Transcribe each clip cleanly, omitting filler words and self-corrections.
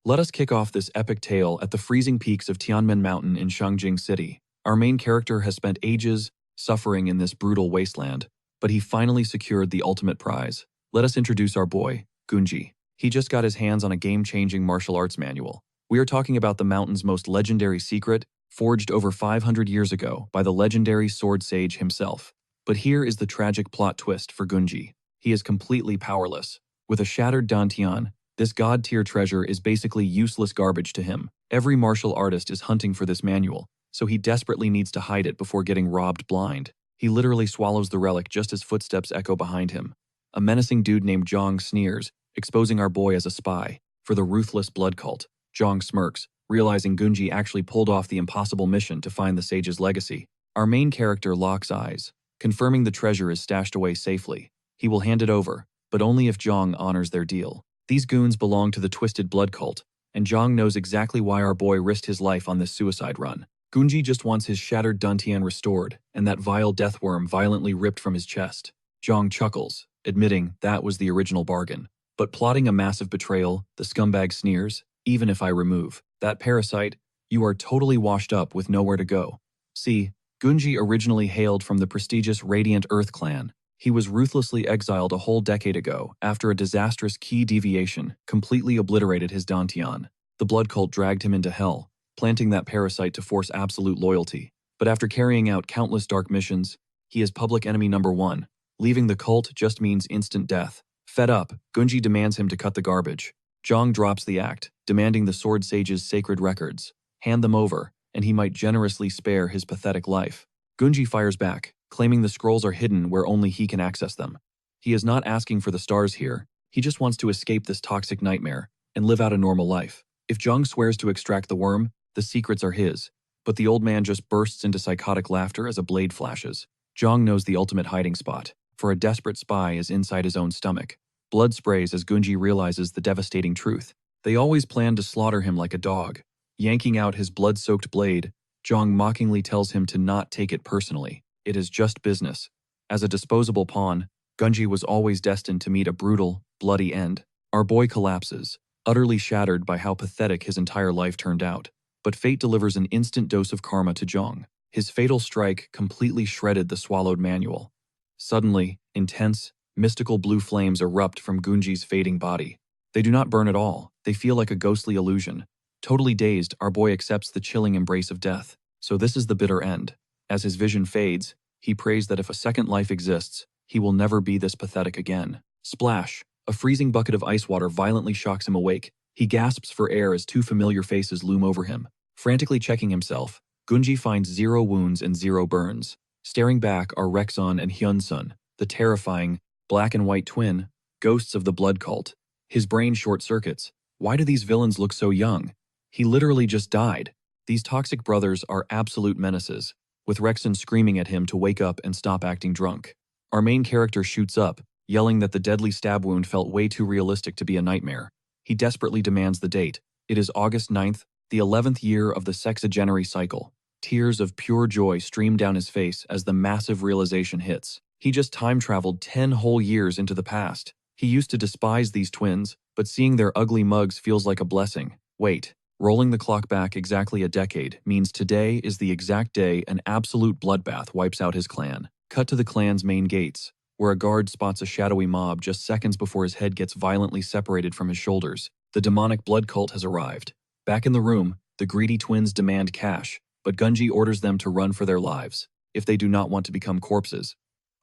Let us kick off this epic tale at the freezing peaks of Tianmen Mountain in Shangjing City. Our main character has spent ages suffering in this brutal wasteland, but he finally secured the ultimate prize. Let us introduce our boy, Gunji. He just got his hands on a game-changing martial arts manual. We are talking about the mountain's most legendary secret, forged over 500 years ago by the legendary sword sage himself. But here is the tragic plot twist for Gunji. He is completely powerless. With a shattered dantian, this god-tier treasure is basically useless garbage to him. Every martial artist is hunting for this manual, so he desperately needs to hide it before getting robbed blind. He literally swallows the relic just as footsteps echo behind him. A menacing dude named Zhang sneers, exposing our boy as a spy for the ruthless blood cult. Zhang smirks, realizing Gunji actually pulled off the impossible mission to find the sage's legacy. Our main character locks eyes, confirming the treasure is stashed away safely. He will hand it over, but only if Zhang honors their deal. These goons belong to the Twisted Blood Cult, and Zhang knows exactly why our boy risked his life on this suicide run. Gunji just wants his shattered dantian restored, and that vile death worm violently ripped from his chest. Zhang chuckles, admitting that was the original bargain. But plotting a massive betrayal, the scumbag sneers, "Even if I remove that parasite, you are totally washed up with nowhere to go." See, Gunji originally hailed from the prestigious Radiant Earth clan. He was ruthlessly exiled a whole decade ago after a disastrous key deviation completely obliterated his dantian. The blood cult dragged him into hell, planting that parasite to force absolute loyalty. But after carrying out countless dark missions, he is public enemy number one. Leaving the cult just means instant death. Fed up, Gunji demands him to cut the garbage. Zhang drops the act, demanding the sword sage's sacred records. Hand them over, and he might generously spare his pathetic life. Gunji fires back, claiming the scrolls are hidden where only he can access them. He is not asking for the stars here, he just wants to escape this toxic nightmare and live out a normal life. If Zhang swears to extract the worm, the secrets are his, but the old man just bursts into psychotic laughter as a blade flashes. Zhang knows the ultimate hiding spot, for a desperate spy is inside his own stomach. Blood sprays as Gunji realizes the devastating truth. They always planned to slaughter him like a dog. Yanking out his blood-soaked blade, Zhang mockingly tells him to not take it personally. It is just business. As a disposable pawn, Gunji was always destined to meet a brutal, bloody end. Our boy collapses, utterly shattered by how pathetic his entire life turned out. But fate delivers an instant dose of karma to Zhang. His fatal strike completely shredded the swallowed manual. Suddenly, intense, mystical blue flames erupt from Gunji's fading body. They do not burn at all, they feel like a ghostly illusion. Totally dazed, our boy accepts the chilling embrace of death. So this is the bitter end. As his vision fades, he prays that if a second life exists, he will never be this pathetic again. Splash! A freezing bucket of ice water violently shocks him awake. He gasps for air as two familiar faces loom over him. Frantically checking himself, Gunji finds 0 wounds and 0 burns. Staring back are Rexon and Hyunsun, the terrifying, black and white twin, ghosts of the blood cult. His brain short-circuits. Why do these villains look so young? He literally just died. These toxic brothers are absolute menaces, with Rexon screaming at him to wake up and stop acting drunk. Our main character shoots up, yelling that the deadly stab wound felt way too realistic to be a nightmare. He desperately demands the date. It is August 9th, the 11th year of the sexagenary cycle. Tears of pure joy stream down his face as the massive realization hits. He just time-traveled 10 whole years into the past. He used to despise these twins, but seeing their ugly mugs feels like a blessing. Wait. Rolling the clock back exactly a decade means today is the exact day an absolute bloodbath wipes out his clan. Cut to the clan's main gates, where a guard spots a shadowy mob just seconds before his head gets violently separated from his shoulders. The demonic blood cult has arrived. Back in the room, the greedy twins demand cash, but Gunji orders them to run for their lives, if they do not want to become corpses.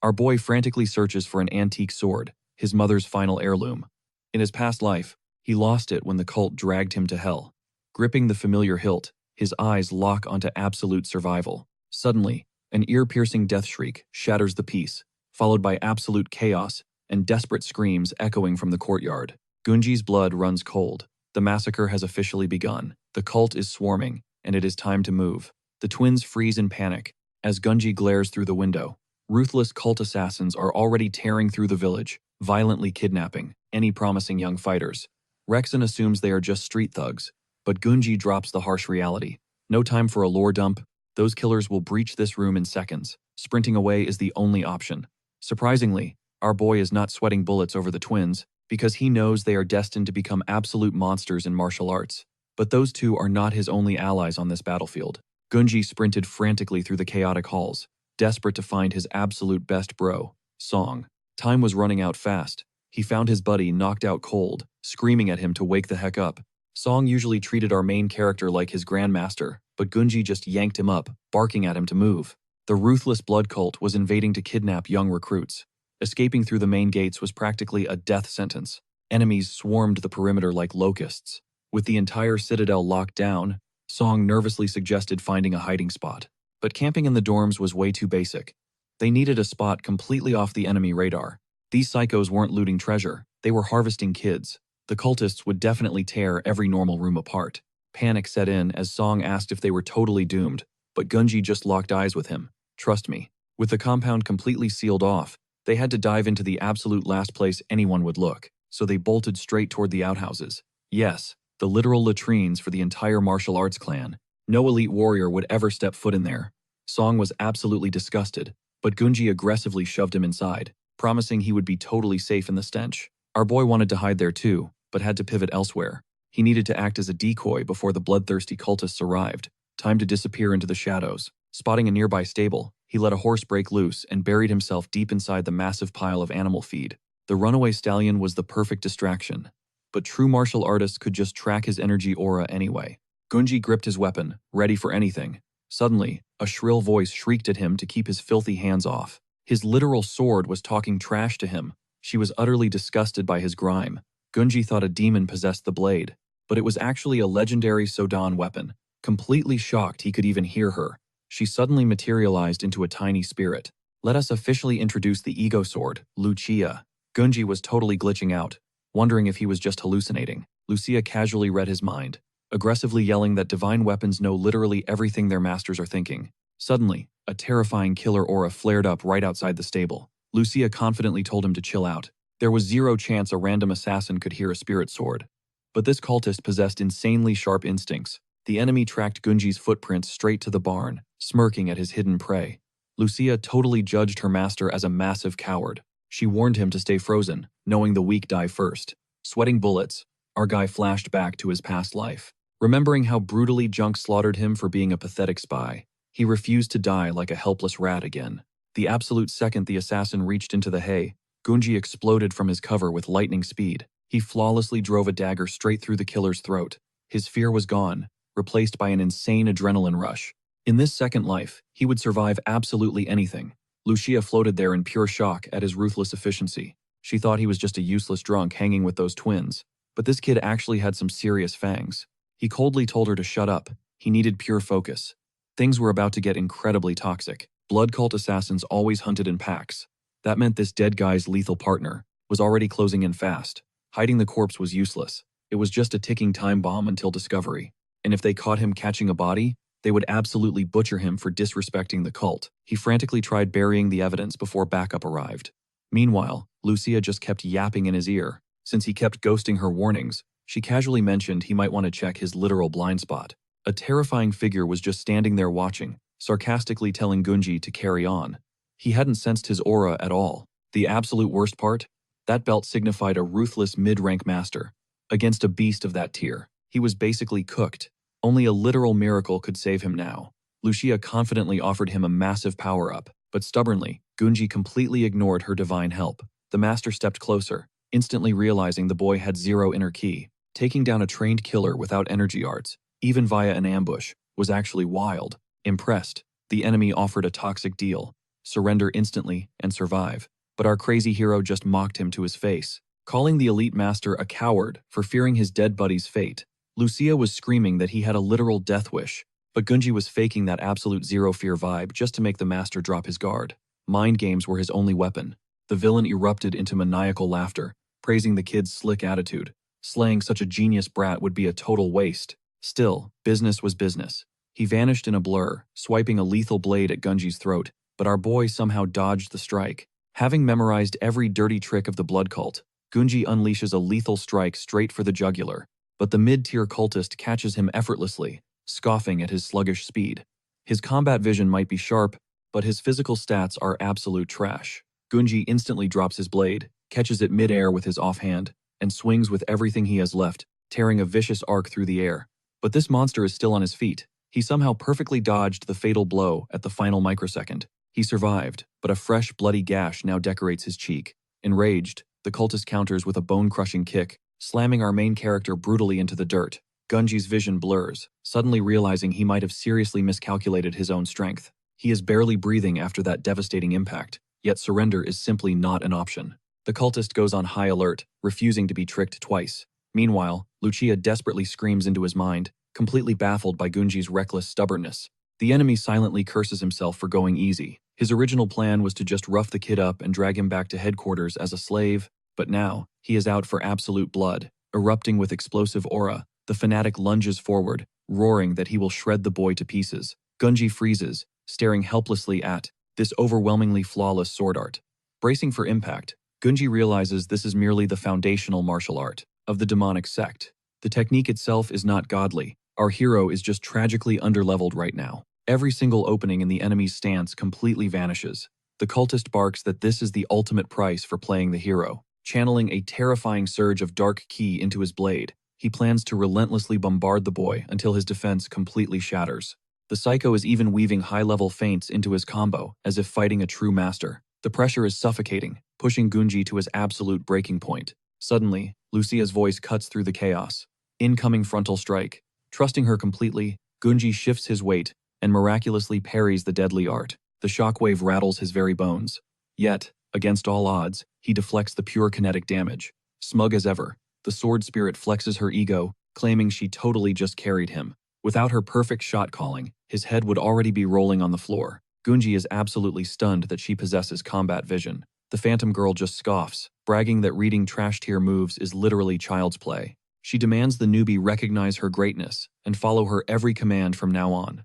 Our boy frantically searches for an antique sword, his mother's final heirloom. In his past life, he lost it when the cult dragged him to hell. Gripping the familiar hilt, his eyes lock onto absolute survival. Suddenly, an ear-piercing death shriek shatters the peace, followed by absolute chaos and desperate screams echoing from the courtyard. Gunji's blood runs cold. The massacre has officially begun. The cult is swarming, and it is time to move. The twins freeze in panic as Gunji glares through the window. Ruthless cult assassins are already tearing through the village, violently kidnapping any promising young fighters. Rexon assumes they are just street thugs, but Gunji drops the harsh reality. No time for a lore dump. Those killers will breach this room in seconds. Sprinting away is the only option. Surprisingly, our boy is not sweating bullets over the twins. because he knows they are destined to become absolute monsters in martial arts. But those two are not his only allies on this battlefield. Gunji sprinted frantically through the chaotic halls, desperate to find his absolute best bro, Song. Time was running out fast. He found his buddy knocked out cold, screaming at him to wake the heck up. Song usually treated our main character like his grandmaster, but Gunji just yanked him up, barking at him to move. The ruthless blood cult was invading to kidnap young recruits. Escaping through the main gates was practically a death sentence. Enemies swarmed the perimeter like locusts. With the entire citadel locked down, Song nervously suggested finding a hiding spot. But camping in the dorms was way too basic. They needed a spot completely off the enemy radar. These psychos weren't looting treasure, they were harvesting kids. The cultists would definitely tear every normal room apart. Panic set in as Song asked if they were totally doomed, but Gunji just locked eyes with him. Trust me. With the compound completely sealed off, they had to dive into the absolute last place anyone would look, so they bolted straight toward the outhouses. Yes, the literal latrines for the entire martial arts clan. No elite warrior would ever step foot in there. Song was absolutely disgusted, but Gunji aggressively shoved him inside, promising he would be totally safe in the stench. Our boy wanted to hide there too, but had to pivot elsewhere. He needed to act as a decoy before the bloodthirsty cultists arrived. Time to disappear into the shadows. Spotting a nearby stable, he let a horse break loose and buried himself deep inside the massive pile of animal feed. The runaway stallion was the perfect distraction, but true martial artists could just track his energy aura anyway. Gunji gripped his weapon, ready for anything. Suddenly, a shrill voice shrieked at him to keep his filthy hands off. His literal sword was talking trash to him. She was utterly disgusted by his grime. Gunji thought a demon possessed the blade, but it was actually a legendary Sodan weapon. Completely shocked he could even hear her, she suddenly materialized into a tiny spirit. Let us officially introduce the ego sword, Lucia. Gunji was totally glitching out, wondering if he was just hallucinating. Lucia casually read his mind, aggressively yelling that divine weapons know literally everything their masters are thinking. Suddenly, a terrifying killer aura flared up right outside the stable. Lucia confidently told him to chill out. There was zero chance a random assassin could hear a spirit sword. But this cultist possessed insanely sharp instincts. The enemy tracked Gunji's footprints straight to the barn, smirking at his hidden prey. Lucia totally judged her master as a massive coward. She warned him to stay frozen, knowing the weak die first. Sweating bullets, our guy flashed back to his past life. Remembering how brutally Junk slaughtered him for being a pathetic spy, he refused to die like a helpless rat again. The absolute second the assassin reached into the hay, Gunji exploded from his cover with lightning speed. He flawlessly drove a dagger straight through the killer's throat. His fear was gone, replaced by an insane adrenaline rush. In this second life, he would survive absolutely anything. Lucia floated there in pure shock at his ruthless efficiency. She thought he was just a useless drunk hanging with those twins, but this kid actually had some serious fangs. He coldly told her to shut up. He needed pure focus. Things were about to get incredibly toxic. Blood cult assassins always hunted in packs. That meant this dead guy's lethal partner was already closing in fast. Hiding the corpse was useless. It was just a ticking time bomb until discovery. And if they caught him catching a body, they would absolutely butcher him for disrespecting the cult. He frantically tried burying the evidence before backup arrived. Meanwhile, Lucia just kept yapping in his ear. Since he kept ghosting her warnings, she casually mentioned he might want to check his literal blind spot. A terrifying figure was just standing there watching, sarcastically telling Gunji to carry on. He hadn't sensed his aura at all. The absolute worst part? That belt signified a ruthless mid-rank master. Against a beast of that tier, he was basically cooked. Only a literal miracle could save him now. Lucia confidently offered him a massive power-up, but stubbornly, Gunji completely ignored her divine help. The master stepped closer, instantly realizing the boy had zero inner ki. Taking down a trained killer without energy arts, even via an ambush, was actually wild. Impressed, the enemy offered a toxic deal: surrender instantly and survive. But our crazy hero just mocked him to his face, calling the elite master a coward for fearing his dead buddy's fate. Lucia was screaming that he had a literal death wish, but Gunji was faking that absolute zero-fear vibe just to make the master drop his guard. Mind games were his only weapon. The villain erupted into maniacal laughter, praising the kid's slick attitude. Slaying such a genius brat would be a total waste. Still, business was business. He vanished in a blur, swiping a lethal blade at Gunji's throat, but our boy somehow dodged the strike. Having memorized every dirty trick of the blood cult, Gunji unleashes a lethal strike straight for the jugular, but the mid-tier cultist catches him effortlessly, scoffing at his sluggish speed. His combat vision might be sharp, but his physical stats are absolute trash. Gunji instantly drops his blade, catches it mid-air with his offhand, and swings with everything he has left, tearing a vicious arc through the air. But this monster is still on his feet. He somehow perfectly dodged the fatal blow at the final microsecond. He survived, but a fresh, bloody gash now decorates his cheek. Enraged, the cultist counters with a bone-crushing kick, slamming our main character brutally into the dirt. Gunji's vision blurs, suddenly realizing he might have seriously miscalculated his own strength. He is barely breathing after that devastating impact, yet surrender is simply not an option. The cultist goes on high alert, refusing to be tricked twice. Meanwhile, Lucia desperately screams into his mind, completely baffled by Gunji's reckless stubbornness. The enemy silently curses himself for going easy. His original plan was to just rough the kid up and drag him back to headquarters as a slave, but now, he is out for absolute blood. Erupting with explosive aura, the fanatic lunges forward, roaring that he will shred the boy to pieces. Gunji freezes, staring helplessly at this overwhelmingly flawless sword art. Bracing for impact, Gunji realizes this is merely the foundational martial art of the demonic sect. The technique itself is not godly. Our hero is just tragically underleveled right now. Every single opening in the enemy's stance completely vanishes. The cultist barks that this is the ultimate price for playing the hero. Channeling a terrifying surge of dark ki into his blade, he plans to relentlessly bombard the boy until his defense completely shatters. The psycho is even weaving high-level feints into his combo, as if fighting a true master. The pressure is suffocating, pushing Gunji to his absolute breaking point. Suddenly, Lucia's voice cuts through the chaos. Incoming frontal strike. Trusting her completely, Gunji shifts his weight and miraculously parries the deadly art. The shockwave rattles his very bones. Yet, against all odds, he deflects the pure kinetic damage. Smug as ever, the sword spirit flexes her ego, claiming she totally just carried him. Without her perfect shot calling, his head would already be rolling on the floor. Gunji is absolutely stunned that she possesses combat vision. The Phantom Girl just scoffs, bragging that reading trash tier moves is literally child's play. She demands the newbie recognize her greatness and follow her every command from now on.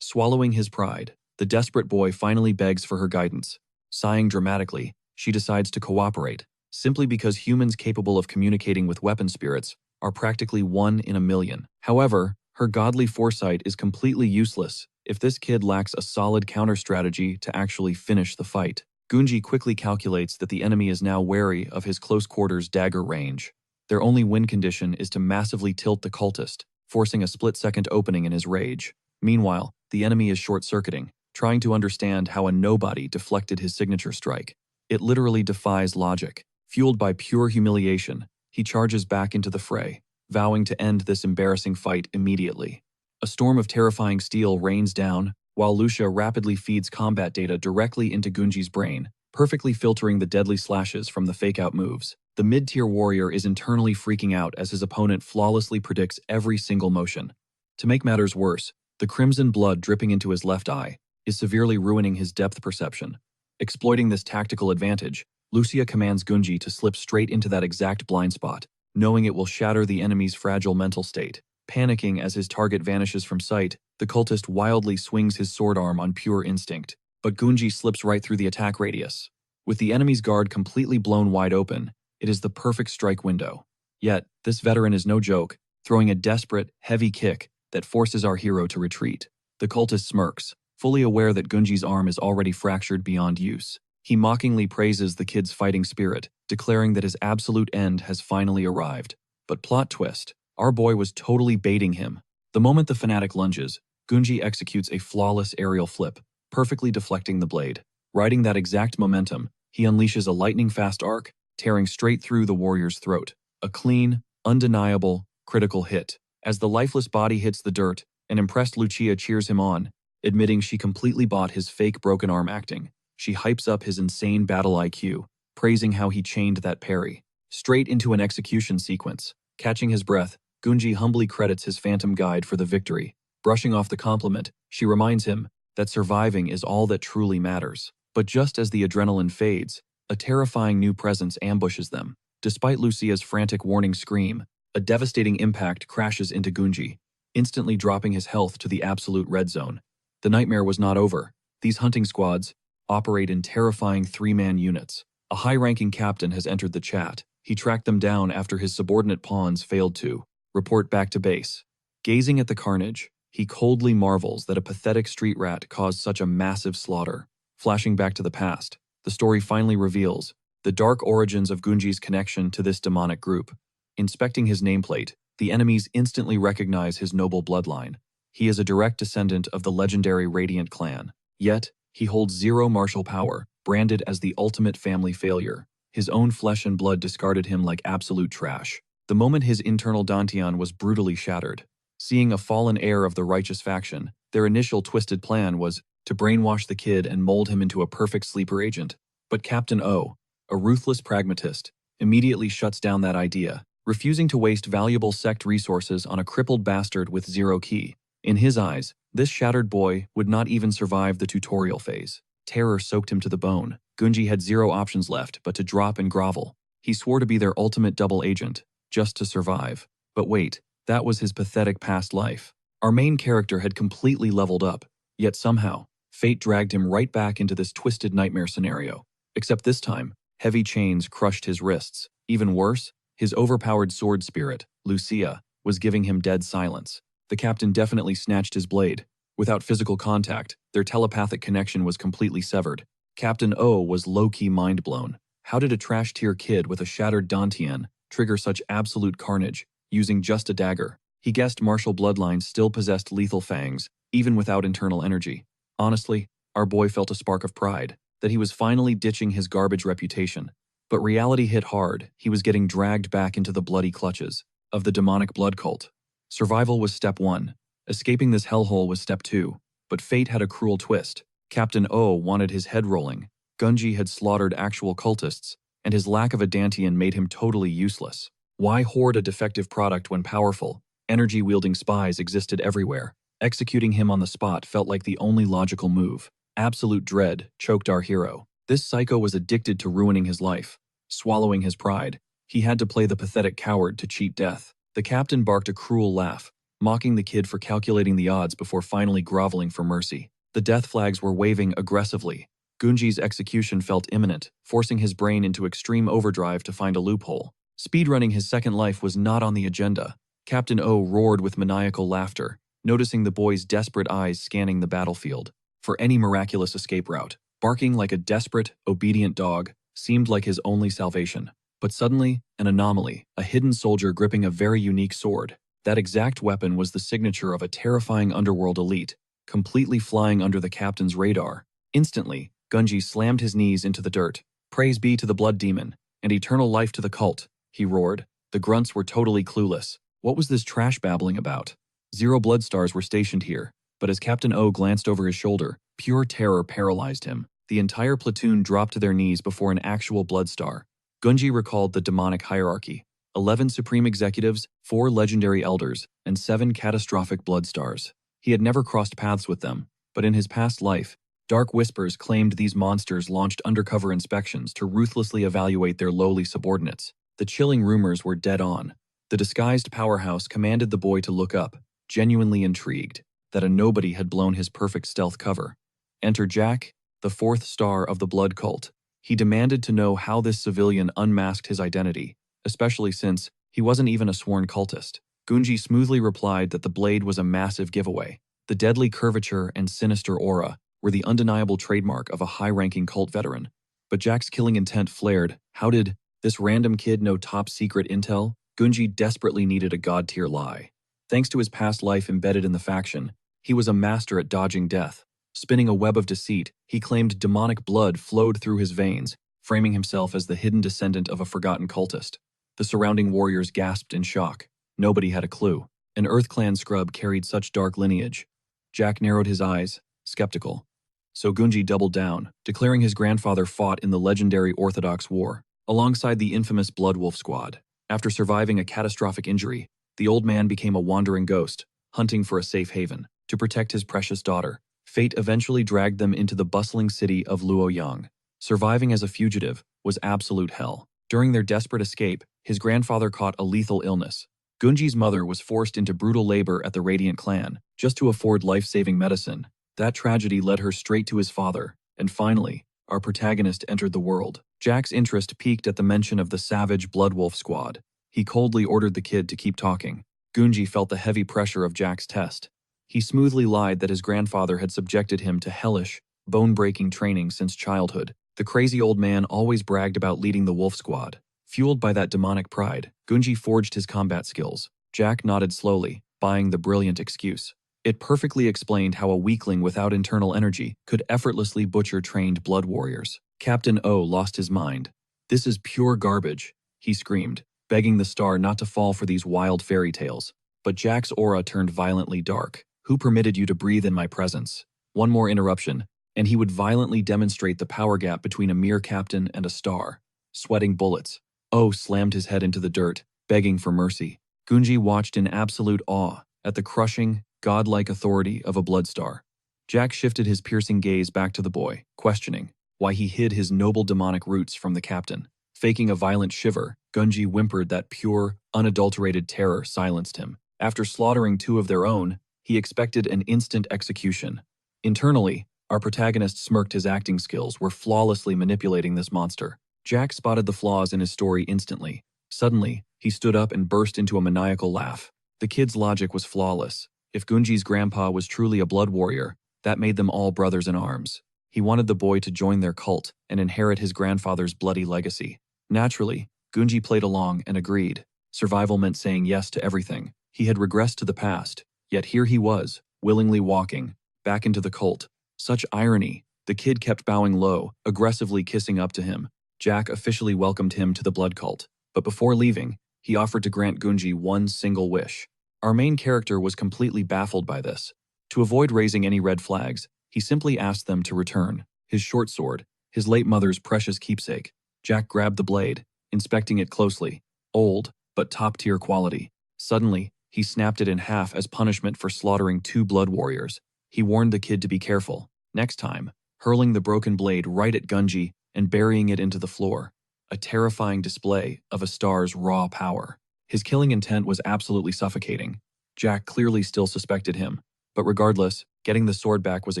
Swallowing his pride, the desperate boy finally begs for her guidance. Sighing dramatically, she decides to cooperate, simply because humans capable of communicating with weapon spirits are practically 1 in a million. However, her godly foresight is completely useless if this kid lacks a solid counter-strategy to actually finish the fight. Gunji quickly calculates that the enemy is now wary of his close-quarters dagger range. Their only win condition is to massively tilt the cultist, forcing a split-second opening in his rage. Meanwhile, the enemy is short-circuiting, trying to understand how a nobody deflected his signature strike. It literally defies logic. Fueled by pure humiliation, he charges back into the fray, vowing to end this embarrassing fight immediately. A storm of terrifying steel rains down, while Lucia rapidly feeds combat data directly into Gunji's brain, perfectly filtering the deadly slashes from the fake-out moves. The mid-tier warrior is internally freaking out as his opponent flawlessly predicts every single motion. To make matters worse, the crimson blood dripping into his left eye is severely ruining his depth perception. Exploiting this tactical advantage, Lucia commands Gunji to slip straight into that exact blind spot, knowing it will shatter the enemy's fragile mental state. Panicking as his target vanishes from sight, the cultist wildly swings his sword arm on pure instinct, but Gunji slips right through the attack radius. With the enemy's guard completely blown wide open, it is the perfect strike window. Yet, this veteran is no joke, throwing a desperate, heavy kick that forces our hero to retreat. The cultist smirks, fully aware that Gunji's arm is already fractured beyond use. He mockingly praises the kid's fighting spirit, declaring that his absolute end has finally arrived. But plot twist, our boy was totally baiting him. The moment the fanatic lunges, Gunji executes a flawless aerial flip, perfectly deflecting the blade. Riding that exact momentum, he unleashes a lightning-fast arc, tearing straight through the warrior's throat. A clean, undeniable, critical hit. As the lifeless body hits the dirt, an impressed Lucia cheers him on, admitting she completely bought his fake broken arm acting. She hypes up his insane battle IQ, praising how he chained that parry. Straight into an execution sequence. Catching his breath, Gunji humbly credits his phantom guide for the victory. Brushing off the compliment, she reminds him that surviving is all that truly matters. But just as the adrenaline fades, a terrifying new presence ambushes them. Despite Lucia's frantic warning scream, a devastating impact crashes into Gunji, instantly dropping his health to the absolute red zone. The nightmare was not over. These hunting squads operate in terrifying 3-man units. A high-ranking captain has entered the chat. He tracked them down after his subordinate pawns failed to report back to base. Gazing at the carnage, he coldly marvels that a pathetic street rat caused such a massive slaughter. Flashing back to the past, the story finally reveals the dark origins of Gunji's connection to this demonic group. Inspecting his nameplate, the enemies instantly recognize his noble bloodline. He is a direct descendant of the legendary Radiant clan. Yet, he holds zero martial power, branded as the ultimate family failure. His own flesh and blood discarded him like absolute trash. The moment his internal Dantian was brutally shattered. Seeing a fallen heir of the righteous faction, their initial twisted plan was to brainwash the kid and mold him into a perfect sleeper agent. But Captain O, a ruthless pragmatist, immediately shuts down that idea, refusing to waste valuable sect resources on a crippled bastard with zero ki. In his eyes, this shattered boy would not even survive the tutorial phase. Terror soaked him to the bone. Gunji had zero options left but to drop and grovel. He swore to be their ultimate double agent, just to survive. But wait, that was his pathetic past life. Our main character had completely leveled up, yet somehow, fate dragged him right back into this twisted nightmare scenario. Except this time, heavy chains crushed his wrists. Even worse, his overpowered sword spirit, Lucia, was giving him dead silence. The captain definitely snatched his blade. Without physical contact, their telepathic connection was completely severed. Captain O was low-key mind-blown. How did a trash-tier kid with a shattered Dantian trigger such absolute carnage, using just a dagger? He guessed martial bloodlines still possessed lethal fangs, even without internal energy. Honestly, our boy felt a spark of pride, that he was finally ditching his garbage reputation. But reality hit hard. He was getting dragged back into the bloody clutches of the demonic blood cult. Survival was step 1. Escaping this hellhole was step 2. But fate had a cruel twist. Captain O wanted his head rolling. Gunji had slaughtered actual cultists, and his lack of a Dantian made him totally useless. Why hoard a defective product when powerful, energy-wielding spies existed everywhere? Executing him on the spot felt like the only logical move. Absolute dread choked our hero. This psycho was addicted to ruining his life, swallowing his pride. He had to play the pathetic coward to cheat death. The captain barked a cruel laugh, mocking the kid for calculating the odds before finally groveling for mercy. The death flags were waving aggressively. Gunji's execution felt imminent, forcing his brain into extreme overdrive to find a loophole. Speedrunning his second life was not on the agenda. Captain O roared with maniacal laughter, noticing the boy's desperate eyes scanning the battlefield for any miraculous escape route. Barking like a desperate, obedient dog seemed like his only salvation. But suddenly, an anomaly, a hidden soldier gripping a very unique sword. That exact weapon was the signature of a terrifying underworld elite, completely flying under the captain's radar. Instantly, Gunji slammed his knees into the dirt. Praise be to the blood demon, and eternal life to the cult, he roared. The grunts were totally clueless. What was this trash babbling about? 0 blood stars were stationed here, but as Captain O glanced over his shoulder, pure terror paralyzed him. The entire platoon dropped to their knees before an actual blood star. Gunji recalled the demonic hierarchy: 11 supreme executives, 4 legendary elders, and 7 catastrophic blood stars. He had never crossed paths with them, but in his past life, dark whispers claimed these monsters launched undercover inspections to ruthlessly evaluate their lowly subordinates. The chilling rumors were dead on. The disguised powerhouse commanded the boy to look up, genuinely intrigued that a nobody had blown his perfect stealth cover. Enter Jack, the 4th star of the blood cult. He demanded to know how this civilian unmasked his identity, especially since he wasn't even a sworn cultist. Gunji smoothly replied that the blade was a massive giveaway. The deadly curvature and sinister aura were the undeniable trademark of a high-ranking cult veteran. But Jack's killing intent flared. How did this random kid know top-secret intel? Gunji desperately needed a god-tier lie. Thanks to his past life embedded in the faction, he was a master at dodging death. Spinning a web of deceit, he claimed demonic blood flowed through his veins, framing himself as the hidden descendant of a forgotten cultist. The surrounding warriors gasped in shock. Nobody had a clue. An Earth Clan scrub carried such dark lineage. Jack narrowed his eyes, skeptical. So Gunji doubled down, declaring his grandfather fought in the legendary Orthodox War, alongside the infamous Blood Wolf Squad. After surviving a catastrophic injury, the old man became a wandering ghost, hunting for a safe haven. To protect his precious daughter, fate eventually dragged them into the bustling city of Luoyang. Surviving as a fugitive was absolute hell. During their desperate escape, his grandfather caught a lethal illness. Gunji's mother was forced into brutal labor at the Radiant clan, just to afford life-saving medicine. That tragedy led her straight to his father, and finally, our protagonist entered the world. Jack's interest peaked at the mention of the savage Blood Wolf Squad. He coldly ordered the kid to keep talking. Gunji felt the heavy pressure of Jack's test. He smoothly lied that his grandfather had subjected him to hellish, bone-breaking training since childhood. The crazy old man always bragged about leading the wolf squad. Fueled by that demonic pride, Gunji forged his combat skills. Jack nodded slowly, buying the brilliant excuse. It perfectly explained how a weakling without internal energy could effortlessly butcher trained blood warriors. Captain O lost his mind. "This is pure garbage," he screamed, begging the star not to fall for these wild fairy tales. But Jack's aura turned violently dark. "Who permitted you to breathe in my presence?" One more interruption, and he would violently demonstrate the power gap between a mere captain and a star. Sweating bullets. O slammed his head into the dirt, begging for mercy. Gunji watched in absolute awe at the crushing, godlike authority of a bloodstar. Jack shifted his piercing gaze back to the boy, questioning why he hid his noble demonic roots from the captain. Faking a violent shiver, Gunji whimpered that pure, unadulterated terror silenced him. After slaughtering two of their own, he expected an instant execution. Internally, our protagonist smirked. His acting skills were flawlessly manipulating this monster. Jack spotted the flaws in his story instantly. Suddenly, he stood up and burst into a maniacal laugh. The kid's logic was flawless. If Gunji's grandpa was truly a blood warrior, that made them all brothers in arms. He wanted the boy to join their cult and inherit his grandfather's bloody legacy. Naturally, Gunji played along and agreed. Survival meant saying yes to everything. He had regressed to the past, yet here he was, willingly walking back into the cult. Such irony. The kid kept bowing low, aggressively kissing up to him. Jack officially welcomed him to the blood cult, but before leaving, he offered to grant Gunji one single wish. Our main character was completely baffled by this. To avoid raising any red flags, he simply asked them to return his short sword, his late mother's precious keepsake. Jack grabbed the blade, inspecting it closely. Old, but top-tier quality. Suddenly, he snapped it in half as punishment for slaughtering two blood warriors. He warned the kid to be careful. Next time, hurling the broken blade right at Gunji and burying it into the floor. A terrifying display of a star's raw power. His killing intent was absolutely suffocating. Jack clearly still suspected him, but regardless, getting the sword back was a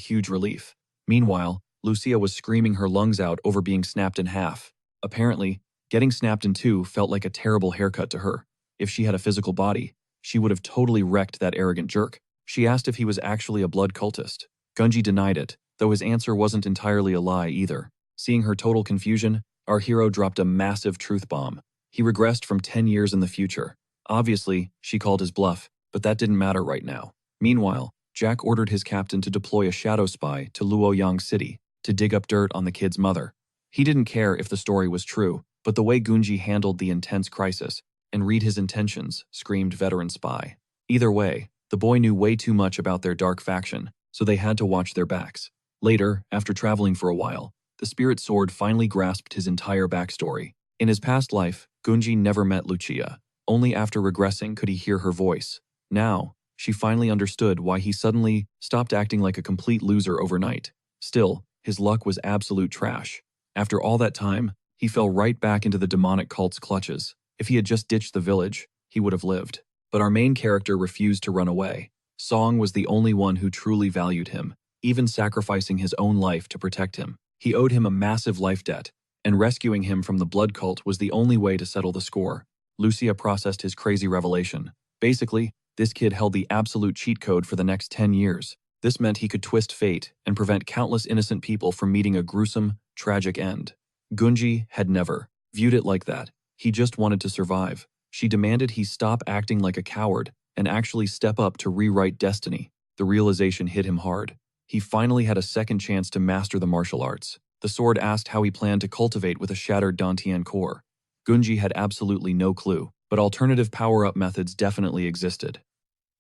huge relief. Meanwhile, Lucia was screaming her lungs out over being snapped in half. Apparently, getting snapped in two felt like a terrible haircut to her. If she had a physical body, she would have totally wrecked that arrogant jerk. She asked if he was actually a blood cultist. Gunji denied it, though his answer wasn't entirely a lie either. Seeing her total confusion, our hero dropped a massive truth bomb. He regressed from 10 years in the future. Obviously, she called his bluff, but that didn't matter right now. Meanwhile, Jack ordered his captain to deploy a shadow spy to Luoyang City to dig up dirt on the kid's mother. He didn't care if the story was true, but the way Gunji handled the intense crisis and read his intentions screamed veteran spy. Either way, the boy knew way too much about their dark faction, so they had to watch their backs. Later, after traveling for a while, the spirit sword finally grasped his entire backstory. In his past life, Gunji never met Lucia. Only after regressing could he hear her voice. Now, she finally understood why he suddenly stopped acting like a complete loser overnight. Still, his luck was absolute trash. After all that time, he fell right back into the demonic cult's clutches. If he had just ditched the village, he would have lived. But our main character refused to run away. Song was the only one who truly valued him, even sacrificing his own life to protect him. He owed him a massive life debt, and rescuing him from the blood cult was the only way to settle the score. Lucia processed his crazy revelation. Basically, this kid held the absolute cheat code for the next 10 years. This meant he could twist fate and prevent countless innocent people from meeting a gruesome, tragic end. Gunji had never viewed it like that. He just wanted to survive. She demanded he stop acting like a coward and actually step up to rewrite destiny. The realization hit him hard. He finally had a second chance to master the martial arts. The sword asked how he planned to cultivate with a shattered Dantian core. Gunji had absolutely no clue, but alternative power-up methods definitely existed.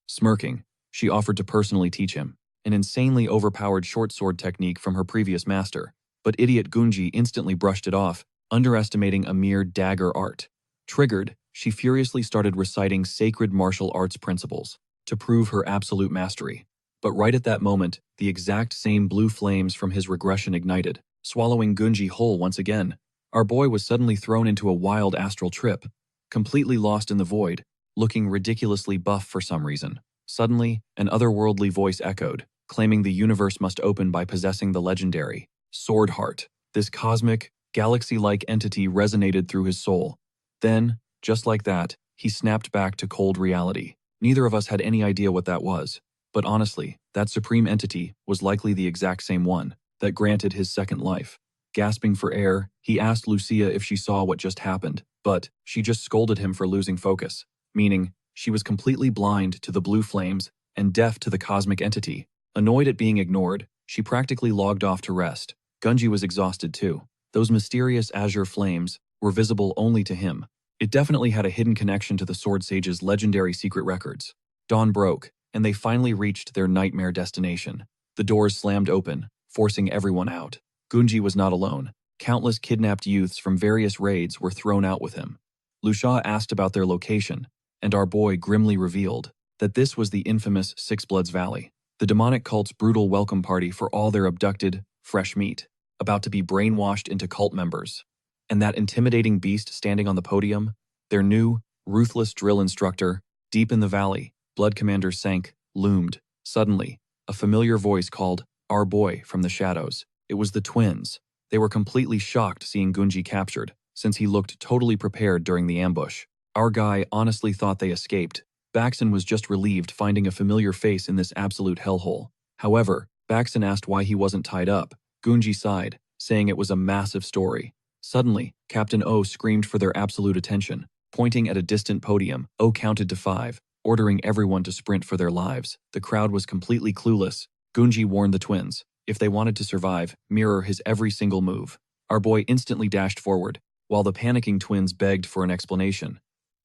Smirking, she offered to personally teach him an insanely overpowered short sword technique from her previous master, but idiot Gunji instantly brushed it off, underestimating a mere dagger art. Triggered, she furiously started reciting sacred martial arts principles to prove her absolute mastery. But right at that moment, the exact same blue flames from his regression ignited, swallowing Gunji whole once again. Our boy was suddenly thrown into a wild astral trip, completely lost in the void, looking ridiculously buff for some reason. Suddenly, an otherworldly voice echoed, claiming the universe must open by possessing the legendary Sword Heart. This cosmic, galaxy-like entity resonated through his soul. Then, just like that, he snapped back to cold reality. Neither of us had any idea what that was. But honestly, that supreme entity was likely the exact same one that granted his second life. Gasping for air, he asked Lucia if she saw what just happened, but she just scolded him for losing focus, meaning she was completely blind to the blue flames and deaf to the cosmic entity. Annoyed at being ignored, she practically logged off to rest. Gunji was exhausted too. Those mysterious azure flames were visible only to him. It definitely had a hidden connection to the Sword Sage's legendary secret records. Dawn broke, and they finally reached their nightmare destination. The doors slammed open, forcing everyone out. Gunji was not alone. Countless kidnapped youths from various raids were thrown out with him. Lucia asked about their location, and our boy grimly revealed that this was the infamous Six Bloods Valley, the demonic cult's brutal welcome party for all their abducted, fresh meat, about to be brainwashed into cult members. And that intimidating beast standing on the podium, their new, ruthless drill instructor, deep in the valley, Blood Commander Sank, loomed. Suddenly, a familiar voice called, "Our boy," from the shadows. It was the twins. They were completely shocked seeing Gunji captured, since he looked totally prepared during the ambush. Our guy honestly thought they escaped. Baxon was just relieved finding a familiar face in this absolute hellhole. However, Baxon asked why he wasn't tied up. Gunji sighed, saying it was a massive story. Suddenly, Captain O screamed for their absolute attention. Pointing at a distant podium, O counted to 5, ordering everyone to sprint for their lives. The crowd was completely clueless. Gunji warned the twins, if they wanted to survive, mirror his every single move. Our boy instantly dashed forward, while the panicking twins begged for an explanation.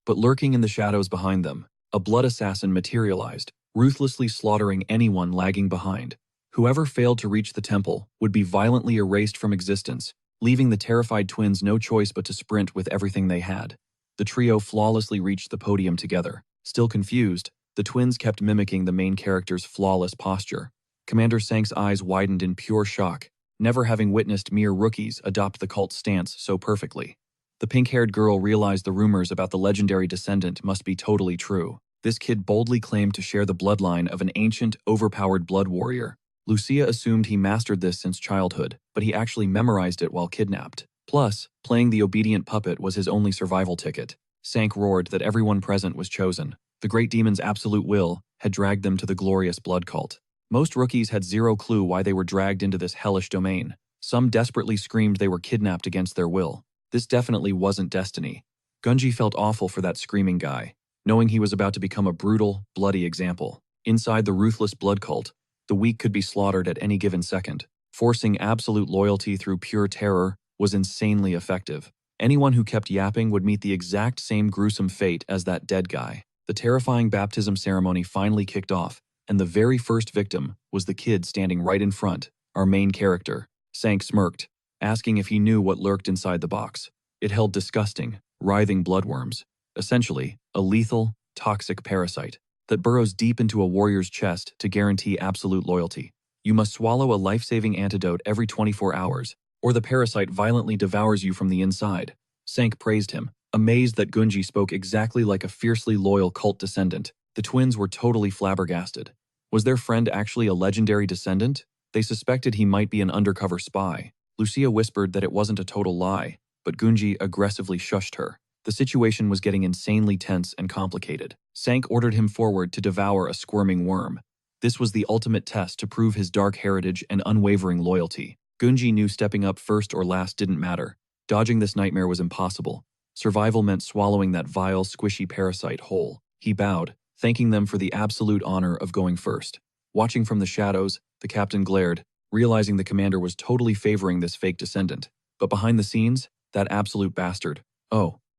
But lurking in the shadows behind them, a blood assassin materialized, ruthlessly slaughtering anyone lagging behind. Whoever failed to reach the temple would be violently erased from existence, leaving the terrified twins no choice but to sprint with everything they had. The trio flawlessly reached the podium together. Still confused, the twins kept mimicking the main character's flawless posture. Commander Sank's eyes widened in pure shock, never having witnessed mere rookies adopt the cult's stance so perfectly. The pink-haired girl realized the rumors about the legendary descendant must be totally true. This kid boldly claimed to share the bloodline of an ancient, overpowered blood warrior. Lucia assumed he mastered this since childhood, but he actually memorized it while kidnapped. Plus, playing the obedient puppet was his only survival ticket. Sank roared that everyone present was chosen. The great demon's absolute will had dragged them to the glorious blood cult. Most rookies had zero clue why they were dragged into this hellish domain. Some desperately screamed they were kidnapped against their will. This definitely wasn't destiny. Gunji felt awful for that screaming guy, knowing he was about to become a brutal, bloody example. Inside the ruthless blood cult, the weak could be slaughtered at any given second. Forcing absolute loyalty through pure terror was insanely effective. Anyone who kept yapping would meet the exact same gruesome fate as that dead guy. The terrifying baptism ceremony finally kicked off, and the very first victim was the kid standing right in front, our main character. Sank smirked, asking if he knew what lurked inside the box. It held disgusting, writhing bloodworms, essentially a lethal, toxic parasite that burrows deep into a warrior's chest to guarantee absolute loyalty. You must swallow a life-saving antidote every 24 hours, or the parasite violently devours you from the inside. Sank praised him, amazed that Gunji spoke exactly like a fiercely loyal cult descendant. The twins were totally flabbergasted. Was their friend actually a legendary descendant? They suspected he might be an undercover spy. Lucia whispered that it wasn't a total lie, but Gunji aggressively shushed her. The situation was getting insanely tense and complicated. Sank ordered him forward to devour a squirming worm. This was the ultimate test to prove his dark heritage and unwavering loyalty. Gunji knew stepping up first or last didn't matter. Dodging this nightmare was impossible. Survival meant swallowing that vile, squishy parasite whole. He bowed, thanking them for the absolute honor of going first. Watching from the shadows, the captain glared, realizing the commander was totally favoring this fake descendant. But behind the scenes, that absolute bastard,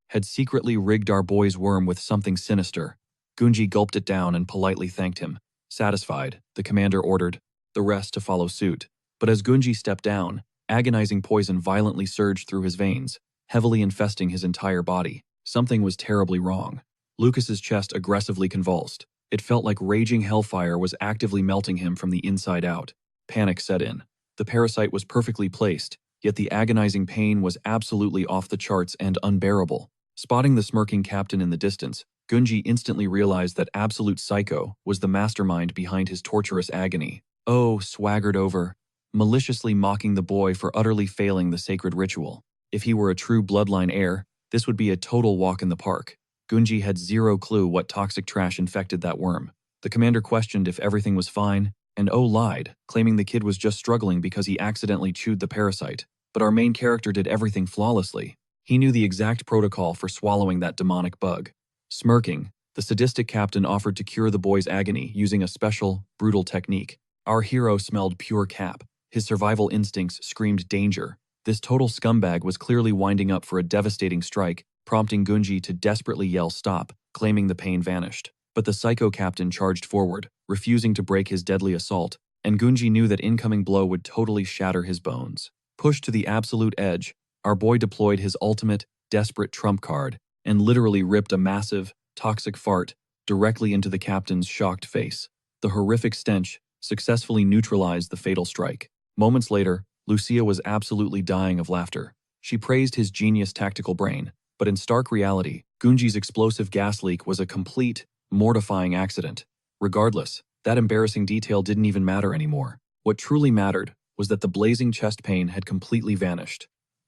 had secretly rigged our boy's worm with something sinister. Gunji gulped it down and politely thanked him. Satisfied, the commander ordered the rest to follow suit. But as Gunji stepped down, agonizing poison violently surged through his veins, heavily infesting his entire body. Something was terribly wrong. Lucas's chest aggressively convulsed. It felt like raging hellfire was actively melting him from the inside out. Panic set in. The parasite was perfectly placed, yet the agonizing pain was absolutely off the charts and unbearable. Spotting the smirking captain in the distance, Gunji instantly realized that Absolute Psycho was the mastermind behind his torturous agony. Swaggered over, maliciously mocking the boy for utterly failing the sacred ritual. If he were a true bloodline heir, this would be a total walk in the park. Gunji had zero clue what toxic trash infected that worm. The commander questioned if everything was fine, and lied, claiming the kid was just struggling because he accidentally chewed the parasite. but our main character did everything flawlessly. He knew the exact protocol for swallowing that demonic bug. Smirking, the sadistic captain offered to cure the boy's agony using a special, brutal technique. Our hero smelled pure cap. His survival instincts screamed danger. This total scumbag was clearly winding up for a devastating strike, prompting Gunji to desperately yell stop, claiming the pain vanished. But the psycho captain charged forward, refusing to break his deadly assault, and Gunji knew that incoming blow would totally shatter his bones. Pushed to the absolute edge, our boy deployed his ultimate, desperate trump card and literally ripped a massive, toxic fart directly into the captain's shocked face. The horrific stench successfully neutralized the fatal strike. Moments later, Lucia was absolutely dying of laughter. She praised his genius tactical brain, but in stark reality, Gunji's explosive gas leak was a complete, mortifying accident. Regardless, that embarrassing detail didn't even matter anymore. What truly mattered was that the blazing chest pain had completely vanished.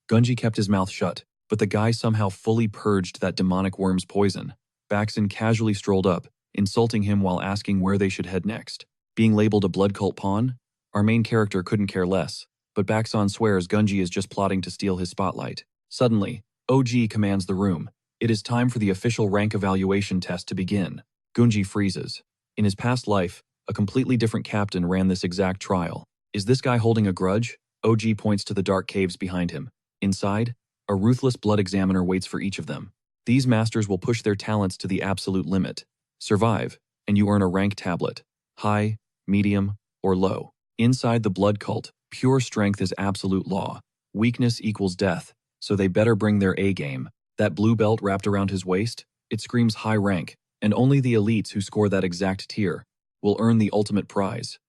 Gunji kept his mouth shut, but the guy somehow fully purged that demonic worm's poison. Baxon casually strolled up, insulting him while asking where they should head next. Being labeled a blood cult pawn? Our main character couldn't care less, but Baxon swears Gunji is just plotting to steal his spotlight. Suddenly, OG commands the room. It is time for the official rank evaluation test to begin. Gunji freezes. In his past life, a completely different captain ran this exact trial. Is this guy holding a grudge? OG points to the dark caves behind him. Inside, a ruthless blood examiner waits for each of them. These masters will push their talents to the absolute limit. Survive, and you earn a rank tablet. High, medium, or low. Inside the blood cult, pure strength is absolute law. Weakness equals death, so they better bring their A game. That blue belt wrapped around his waist, it screams high rank, and only the elites who score that exact tier will earn the ultimate prize.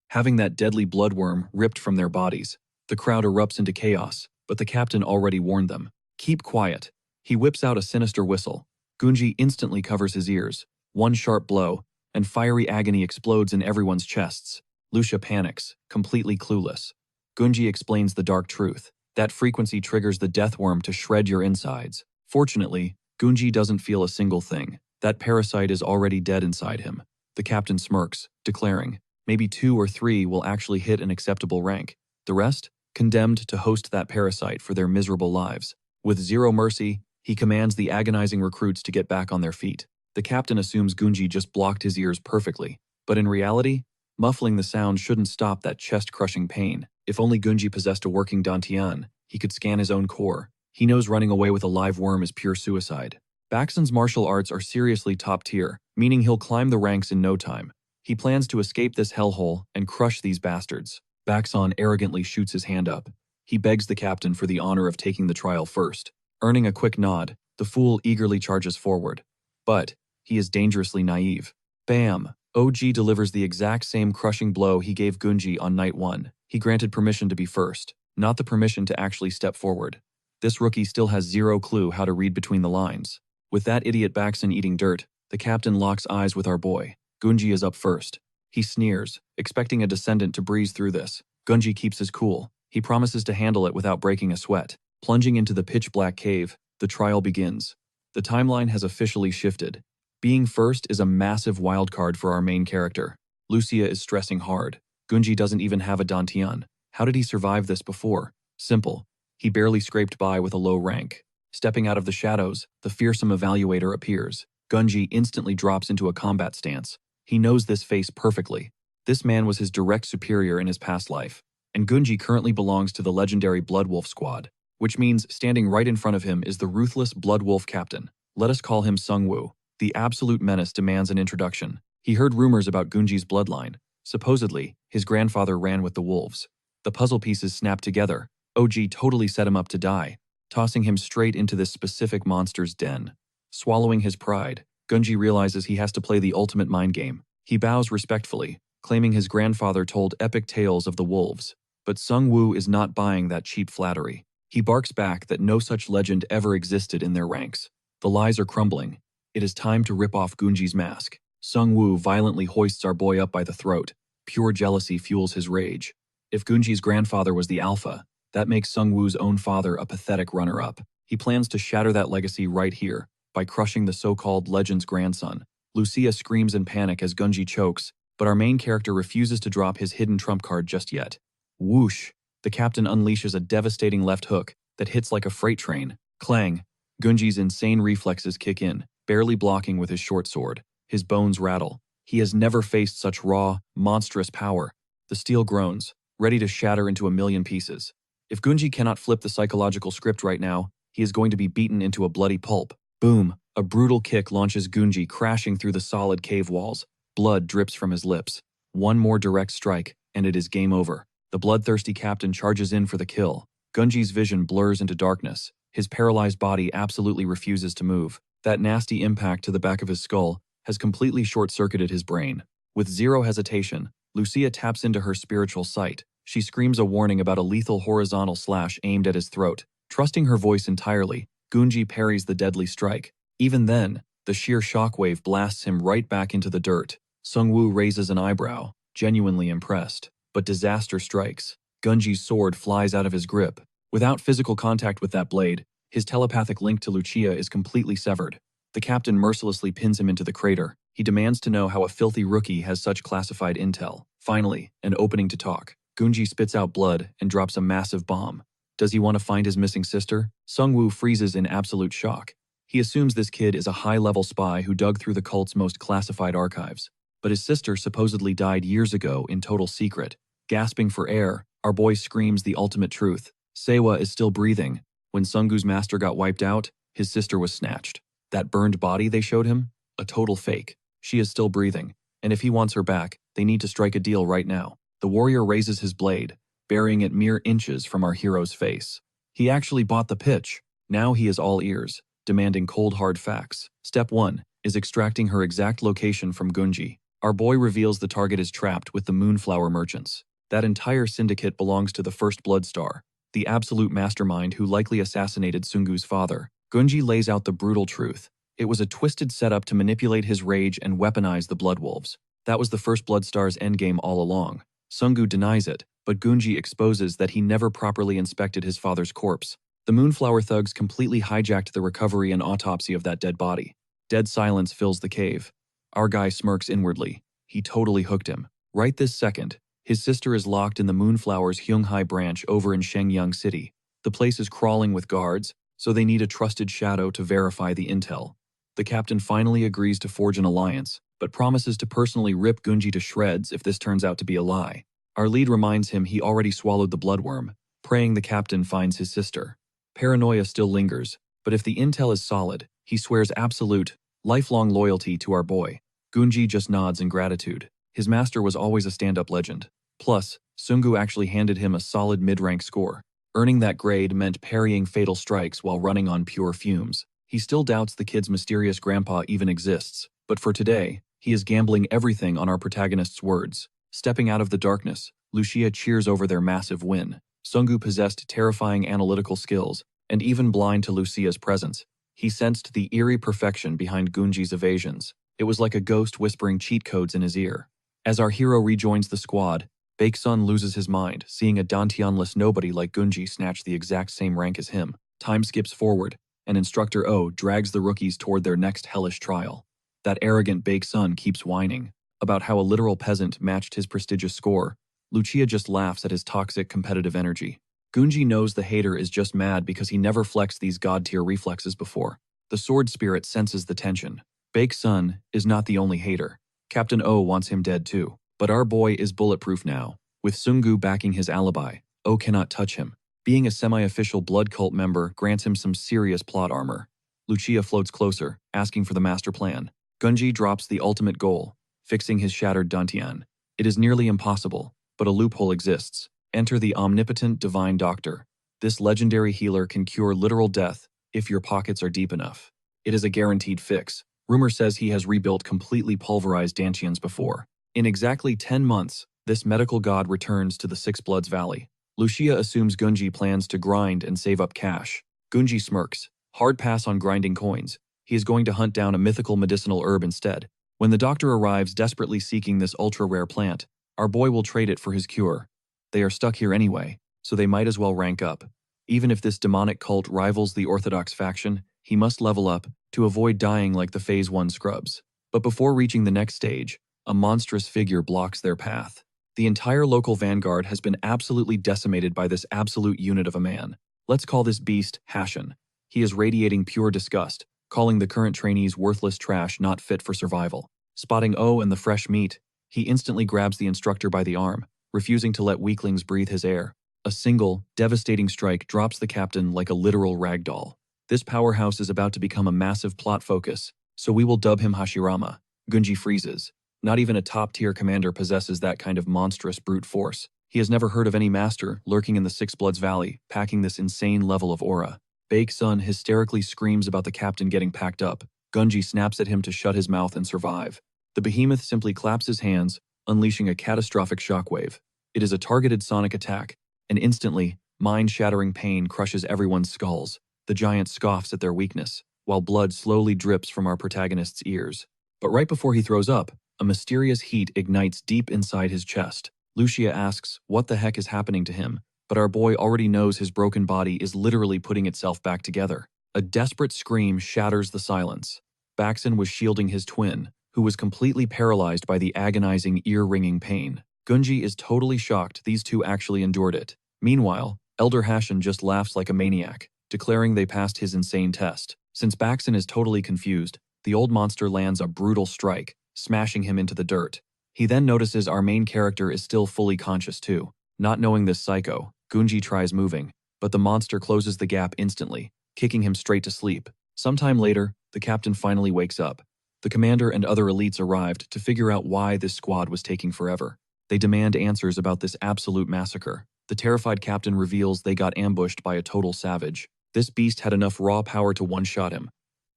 Having that deadly bloodworm ripped from their bodies, the crowd erupts into chaos, but the captain already warned them. Keep quiet. He whips out a sinister whistle. Gunji instantly covers his ears. One sharp blow, and fiery agony explodes in everyone's chests. Lucia panics, completely clueless. Gunji explains the dark truth. That frequency triggers the death worm to shred your insides. Fortunately, Gunji doesn't feel a single thing. That parasite is already dead inside him. The captain smirks, declaring, maybe 2 or 3 will actually hit an acceptable rank. The rest, condemned to host that parasite for their miserable lives. With zero mercy, he commands the agonizing recruits to get back on their feet. The captain assumes Gunji just blocked his ears perfectly, but in reality, muffling the sound shouldn't stop that chest-crushing pain. If only Gunji possessed a working dantian, he could scan his own core. He knows running away with a live worm is pure suicide. Baxon's martial arts are seriously top tier, meaning he'll climb the ranks in no time. He plans to escape this hellhole and crush these bastards. Baxon arrogantly shoots his hand up. He begs the captain for the honor of taking the trial first. Earning a quick nod, the fool eagerly charges forward. But he is dangerously naive. Bam! OG delivers the exact same crushing blow he gave Gunji on night 1. He granted permission to be first, not the permission to actually step forward. This rookie still has zero clue how to read between the lines. With that idiot Baxon eating dirt, the captain locks eyes with our boy. Gunji is up first. He sneers, expecting a descendant to breeze through this. Gunji keeps his cool. He promises to handle it without breaking a sweat. Plunging into the pitch-black cave, the trial begins. The timeline has officially shifted. Being first is a massive wildcard for our main character. Lucia is stressing hard. Gunji doesn't even have a dantian. How did he survive this before? Simple. He barely scraped by with a low rank. Stepping out of the shadows, the fearsome evaluator appears. Gunji instantly drops into a combat stance. He knows this face perfectly. This man was his direct superior in his past life, and Gunji currently belongs to the legendary Blood Wolf squad, which means standing right in front of him is the ruthless Blood Wolf captain. Let us call him Sungwoo. The absolute menace demands an introduction. He heard rumors about Gunji's bloodline. Supposedly, his grandfather ran with the wolves. The puzzle pieces snapped together. OG totally set him up to die, tossing him straight into this specific monster's den. Swallowing his pride, Gunji realizes he has to play the ultimate mind game. He bows respectfully, claiming his grandfather told epic tales of the wolves. But Sungwoo is not buying that cheap flattery. He barks back that no such legend ever existed in their ranks. The lies are crumbling. It is time to rip off Gunji's mask. Sungwoo violently hoists our boy up by the throat. Pure jealousy fuels his rage. If Gunji's grandfather was the alpha, that makes Sungwoo's own father a pathetic runner-up. He plans to shatter that legacy right here, by crushing the so-called legend's grandson. Lucia screams in panic as Gunji chokes, but our main character refuses to drop his hidden trump card just yet. Whoosh! The captain unleashes a devastating left hook that hits like a freight train. Clang! Gunji's insane reflexes kick in, barely blocking with his short sword. His bones rattle. He has never faced such raw, monstrous power. The steel groans, ready to shatter into a million pieces. If Gunji cannot flip the psychological script right now, he is going to be beaten into a bloody pulp. Boom! A brutal kick launches Gunji crashing through the solid cave walls. Blood drips from his lips. One more direct strike, and it is game over. The bloodthirsty captain charges in for the kill. Gunji's vision blurs into darkness. His paralyzed body absolutely refuses to move. That nasty impact to the back of his skull has completely short-circuited his brain. With zero hesitation, Lucia taps into her spiritual sight. She screams a warning about a lethal horizontal slash aimed at his throat. Trusting her voice entirely, Gunji parries the deadly strike. Even then, the sheer shockwave blasts him right back into the dirt. Sungwoo raises an eyebrow, genuinely impressed. But disaster strikes. Gunji's sword flies out of his grip. Without physical contact with that blade, his telepathic link to Lucia is completely severed. The captain mercilessly pins him into the crater. He demands to know how a filthy rookie has such classified intel. Finally, an opening to talk. Gunji spits out blood and drops a massive bomb. Does he want to find his missing sister? Sungwoo freezes in absolute shock. He assumes this kid is a high-level spy who dug through the cult's most classified archives. But his sister supposedly died years ago in total secret. Gasping for air, our boy screams the ultimate truth. Sewa is still breathing. When Sungwoo's master got wiped out, his sister was snatched. That burned body they showed him? A total fake. She is still breathing, and if he wants her back, they need to strike a deal right now. The warrior raises his blade, burying it mere inches from our hero's face. He actually bought the pitch. Now he is all ears, demanding cold hard facts. Step 1 is extracting her exact location from Gunji. Our boy reveals the target is trapped with the Moonflower merchants. That entire syndicate belongs to the First Blood Star, the absolute mastermind who likely assassinated Sungwoo's father. Gunji lays out the brutal truth. It was a twisted setup to manipulate his rage and weaponize the Blood Wolves. That was the First Blood Star's endgame all along. Sungwoo denies it, but Gunji exposes that he never properly inspected his father's corpse. The Moonflower thugs completely hijacked the recovery and autopsy of that dead body. Dead silence fills the cave. Our guy smirks inwardly. He totally hooked him. Right this second, his sister is locked in the Moonflower's Hyunghai branch over in Shenyang City. The place is crawling with guards, so they need a trusted shadow to verify the intel. The captain finally agrees to forge an alliance, but promises to personally rip Gunji to shreds if this turns out to be a lie. Our lead reminds him he already swallowed the bloodworm, praying the captain finds his sister. Paranoia still lingers, but if the intel is solid, he swears absolute, lifelong loyalty to our boy. Gunji just nods in gratitude. His master was always a stand-up legend. Plus, Sungwoo actually handed him a solid mid-rank score. Earning that grade meant parrying fatal strikes while running on pure fumes. He still doubts the kid's mysterious grandpa even exists, but for today, he is gambling everything on our protagonist's words. Stepping out of the darkness, Lucia cheers over their massive win. Sungwoo possessed terrifying analytical skills, and even blind to Lucia's presence, he sensed the eerie perfection behind Gunji's evasions. It was like a ghost whispering cheat codes in his ear. As our hero rejoins the squad, Baeksun loses his mind, seeing a Dantianless nobody like Gunji snatch the exact same rank as him. Time skips forward, and Instructor O drags the rookies toward their next hellish trial. That arrogant Baeksun keeps whining about how a literal peasant matched his prestigious score. Lucia just laughs at his toxic competitive energy. Gunji knows the hater is just mad because he never flexed these god-tier reflexes before. The sword spirit senses the tension. Baeksun is not the only hater. Captain O wants him dead too. But our boy is bulletproof now. With Sungwoo backing his alibi, O cannot touch him. Being a semi-official blood cult member grants him some serious plot armor. Lucia floats closer, asking for the master plan. Gunji drops the ultimate goal, fixing his shattered Dantian. It is nearly impossible, but a loophole exists. Enter the omnipotent divine doctor. This legendary healer can cure literal death if your pockets are deep enough. It is a guaranteed fix. Rumor says he has rebuilt completely pulverized Dantians before. In exactly 10 months, this medical god returns to the Six Bloods Valley. Lucia assumes Gunji plans to grind and save up cash. Gunji smirks. Hard pass on grinding coins. He is going to hunt down a mythical medicinal herb instead. When the doctor arrives desperately seeking this ultra-rare plant, our boy will trade it for his cure. They are stuck here anyway, so they might as well rank up. Even if this demonic cult rivals the Orthodox faction, he must level up to avoid dying like the Phase 1 scrubs. But before reaching the next stage, a monstrous figure blocks their path. The entire local vanguard has been absolutely decimated by this absolute unit of a man. Let's call this beast Hashin. He is radiating pure disgust, calling the current trainees worthless trash not fit for survival. Spotting O and the fresh meat, he instantly grabs the instructor by the arm, refusing to let weaklings breathe his air. A single, devastating strike drops the captain like a literal ragdoll. This powerhouse is about to become a massive plot focus, so we will dub him Hashirama. Gunji freezes. Not even a top-tier commander possesses that kind of monstrous brute force. He has never heard of any master lurking in the Six Bloods Valley, packing this insane level of aura. Baek-sun hysterically screams about the captain getting packed up. Gunji snaps at him to shut his mouth and survive. The behemoth simply claps his hands, unleashing a catastrophic shockwave. It is a targeted sonic attack, and instantly, mind-shattering pain crushes everyone's skulls. The giant scoffs at their weakness, while blood slowly drips from our protagonist's ears. But right before he throws up, a mysterious heat ignites deep inside his chest. Lucia asks what the heck is happening to him, but our boy already knows his broken body is literally putting itself back together. A desperate scream shatters the silence. Baxen was shielding his twin, who was completely paralyzed by the agonizing, ear-ringing pain. Gunji is totally shocked these two actually endured it. Meanwhile, Elder Hashin just laughs like a maniac, declaring they passed his insane test. Since Baxen is totally confused, the old monster lands a brutal strike, smashing him into the dirt. He then notices our main character is still fully conscious too. Not knowing this psycho, Gunji tries moving, but the monster closes the gap instantly, kicking him straight to sleep. Sometime later, the captain finally wakes up. The commander and other elites arrived to figure out why this squad was taking forever. They demand answers about this absolute massacre. The terrified captain reveals they got ambushed by a total savage. This beast had enough raw power to one-shot him.